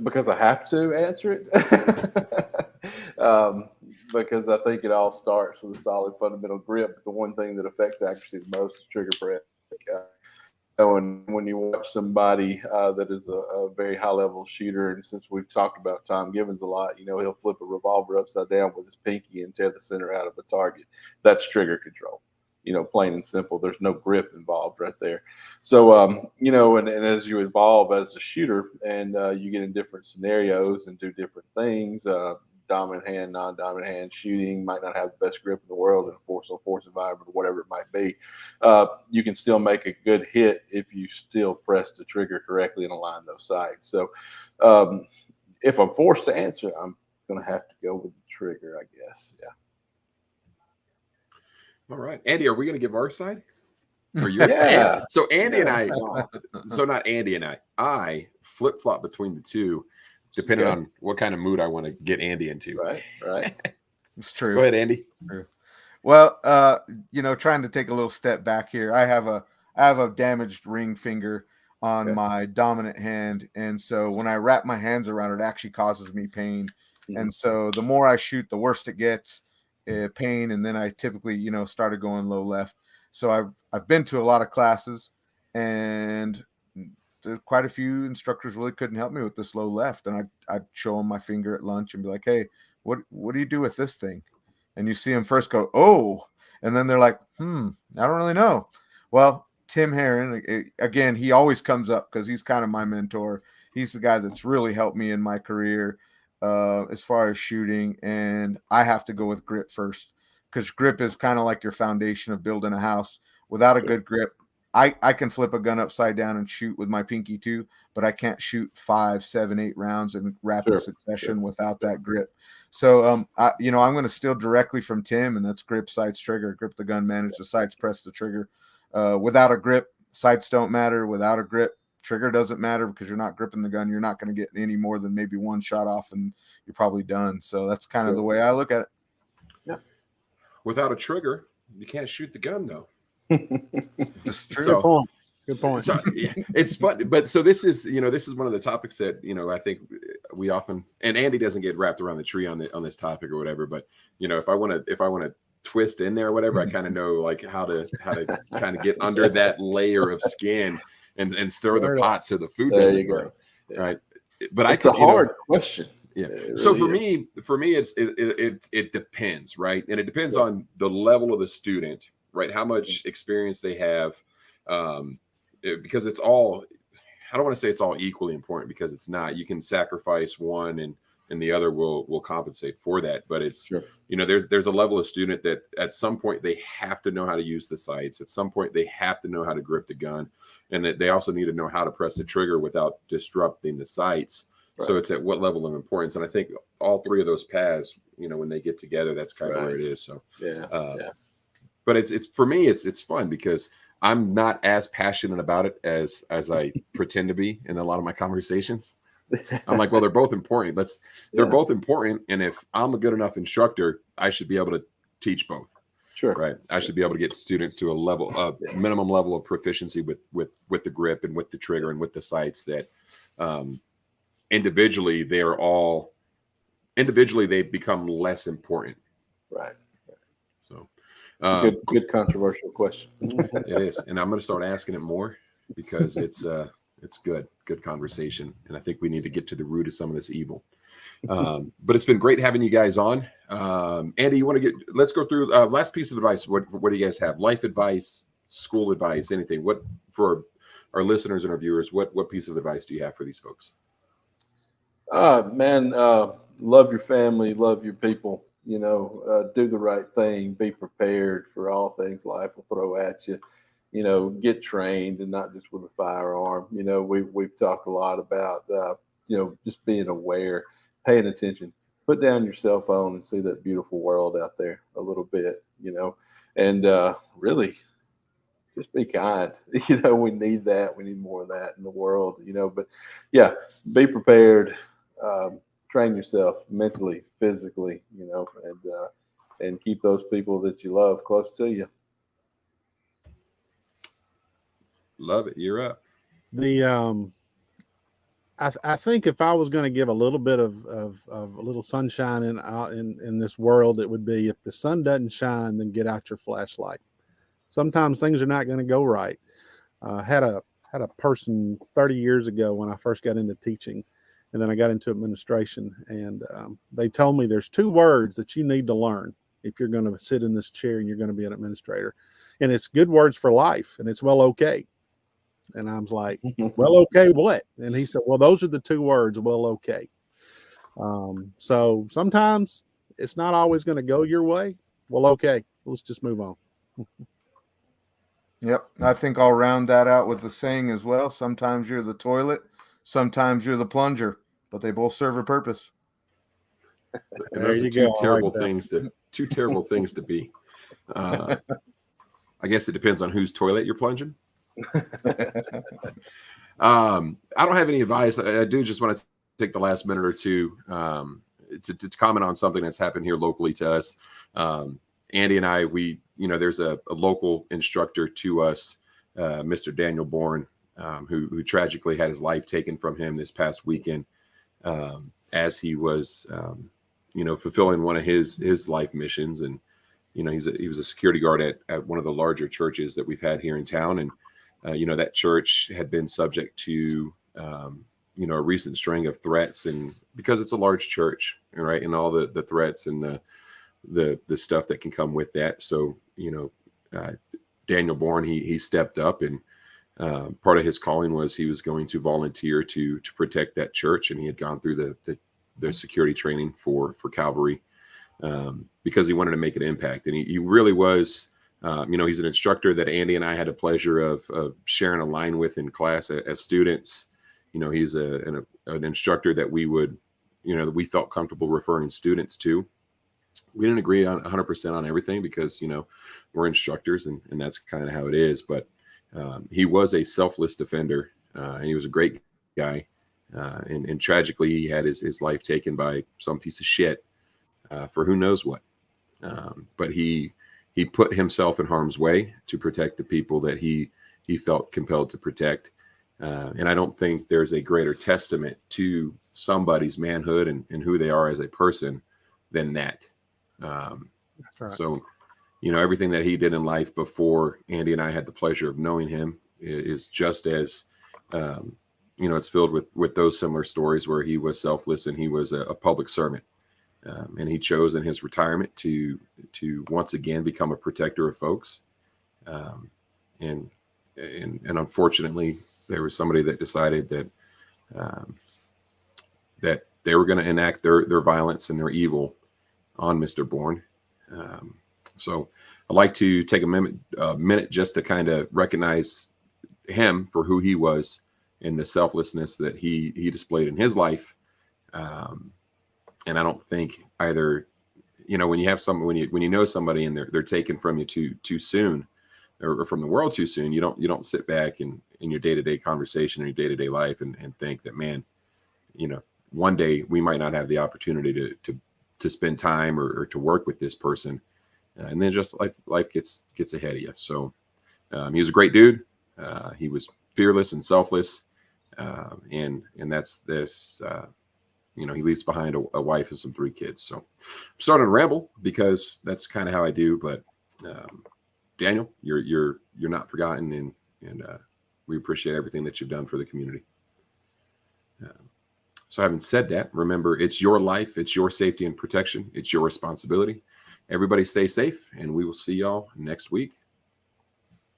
Because I have to answer it. Because I think it all starts with a solid fundamental grip. The one thing that affects accuracy the most is trigger press. When you watch somebody that is a very high level shooter, and since we've talked about Tom Gibbons a lot, he'll flip a revolver upside down with his pinky and tear the center out of a target. That's trigger control. Plain and simple. There's no grip involved right there. So, and as you evolve as a shooter and you get in different scenarios and do different things, dominant hand, non-dominant hand shooting, might not have the best grip in the world in a force-on-force environment or whatever it might be, you can still make a good hit if you still press the trigger correctly and align those sights. So if I'm forced to answer, I'm going to have to go with the trigger, I guess. Yeah. All right, Andy, are we going to give our side? Or you? Yeah. So Andy and I, so not Andy and I flip flop between the two, depending on what kind of mood I want to get Andy into. Right. It's true. Go ahead, Andy. True. Well, trying to take a little step back here. I have a damaged ring finger on my dominant hand, and so when I wrap my hands around it, actually causes me pain. Mm-hmm. And so the more I shoot, the worse it gets. Pain, and then I typically started going low left. So I've been to a lot of classes, and there's quite a few instructors really couldn't help me with this low left, and I'd show them my finger at lunch and be like, hey, what do you do with this thing? And you see them first go, oh, and then they're like, I don't really know. Well, Tim Herron, again, he always comes up because he's kind of my mentor. He's the guy that's really helped me in my career as far as shooting, and I have to go with grip first, because grip is kind of like your foundation of building a house. Without a good grip, I can flip a gun upside down and shoot with my pinky too, but I can't shoot 5, 7, 8 rounds in rapid succession without that grip. So I'm going to steal directly from Tim, and that's grip, sights, trigger. Grip the gun, manage the sights, press the trigger. Without a grip, sights don't matter. Without a grip, trigger doesn't matter, because you're not gripping the gun. You're not going to get any more than maybe one shot off, and you're probably done. So that's kind of the way I look at it. Yeah. Without a trigger, you can't shoot the gun, though. That's true. So, good point. So, it's fun, but so this is one of the topics that I think we often, and Andy doesn't get wrapped around the tree on this topic or whatever, but if I want to twist in there or whatever, I kind of know like how to kind of get under that layer of skin and stir the pot so the food doesn't burn. Yeah. Right. But it's a hard question. Yeah. Really so for me, it depends, right? And it depends on the level of the student, right? How much experience they have, because it's all. I don't want to say it's all equally important, because it's not. You can sacrifice one and the other will compensate for that. But it's there's a level of student that at some point they have to know how to use the sights. At some point they have to know how to grip the gun, and that they also need to know how to press the trigger without disrupting the sights. Right. So it's at what level of importance. And I think all three of those paths, when they get together, that's kind of where it is. So But it's for me, it's fun because I'm not as passionate about it as I pretend to be in a lot of my conversations. I'm like, well, they're both important. They're both important. And if I'm a good enough instructor, I should be able to teach both. Sure. Right. I should be able to get students to a minimum level of proficiency with the grip and with the trigger and with the sights that individually they become less important. Right. So good controversial question. It is. And I'm going to start asking it more because it's good conversation. And I think we need to get to the root of some of this evil. But it's been great having you guys on. Andy, let's go through last piece of advice. What do you guys have? Life advice, school advice, anything? What for our listeners and our viewers, what piece of advice do you have for these folks? Man, love your family, love your people, do the right thing, be prepared for all things life will throw at you. Get trained, and not just with a firearm. We've talked a lot about, just being aware, paying attention, put down your cell phone and see that beautiful world out there a little bit, and really just be kind. We need that. We need more of that in the world, but yeah, be prepared, train yourself mentally, physically, and keep those people that you love close to you. Love it. You're up. I think if I was going to give a little bit of a little sunshine in this world, it would be if the sun doesn't shine, then get out your flashlight. Sometimes things are not going to go right. Had a person 30 years ago when I first got into teaching, and then I got into administration, and they told me there's 2 words that you need to learn if you're going to sit in this chair and you're going to be an administrator, and it's good words for life, and it's well, okay. And I was like, well, okay, what? And he said, well, those are the 2 words, well, okay. So sometimes it's not always going to go your way. Well, okay, let's just move on. Yep. I think I'll round that out with the saying as well. Sometimes you're the toilet, sometimes you're the plunger, but they both serve a purpose. And those are two terrible things to be. I guess it depends on whose toilet you're plunging. I don't have any advice. I do just want to take the last minute or two to comment on something that's happened here locally to us. Andy and I, there's a local instructor to us, Mr. Daniel Boren, who tragically had his life taken from him this past weekend as he was, fulfilling one of his life missions. And, he was a security guard at one of the larger churches that we've had here in town. And, that church had been subject to, a recent string of threats, and because it's a large church, right, and all the threats and the stuff that can come with that. So, Daniel Boren, he stepped up, and part of his calling was he was going to volunteer to protect that church, and he had gone through the security training for Calvary because he wanted to make an impact, and he really was. He's an instructor that Andy and I had the pleasure of sharing a line with in class as students. He's an instructor that we would, that we felt comfortable referring students to. We didn't agree on 100% on everything because, we're instructors and that's kind of how it is. But he was a selfless defender and he was a great guy. And tragically, he had his life taken by some piece of shit for who knows what. But he put himself in harm's way to protect the people that he felt compelled to protect. And I don't think there's a greater testament to somebody's manhood and who they are as a person than that. That's right. So, everything that he did in life before Andy and I had the pleasure of knowing him is just as, it's filled with those similar stories where he was selfless and he was a public servant. And he chose in his retirement to once again become a protector of folks. And unfortunately, there was somebody that decided that that they were going to enact their violence and their evil on Mr. Boren. So I'd like to take a minute just to kind of recognize him for who he was and the selflessness that he displayed in his life. And I don't think either, when you have someone, when you know somebody and they're taken from you too soon, or from the world too soon, you don't sit back in your day-to-day conversation or your day-to-day life and think that, man, one day we might not have the opportunity to spend time or to work with this person. And then just life gets ahead of you. So he was a great dude. He was fearless and selfless. And that's this, he leaves behind a wife and some 3 kids. So I'm starting to ramble because that's kind of how I do. But Daniel, you're not forgotten, and we appreciate everything that you've done for the community. So having said that, remember, it's your life, it's your safety and protection, it's your responsibility. Everybody stay safe, and we will see y'all next week.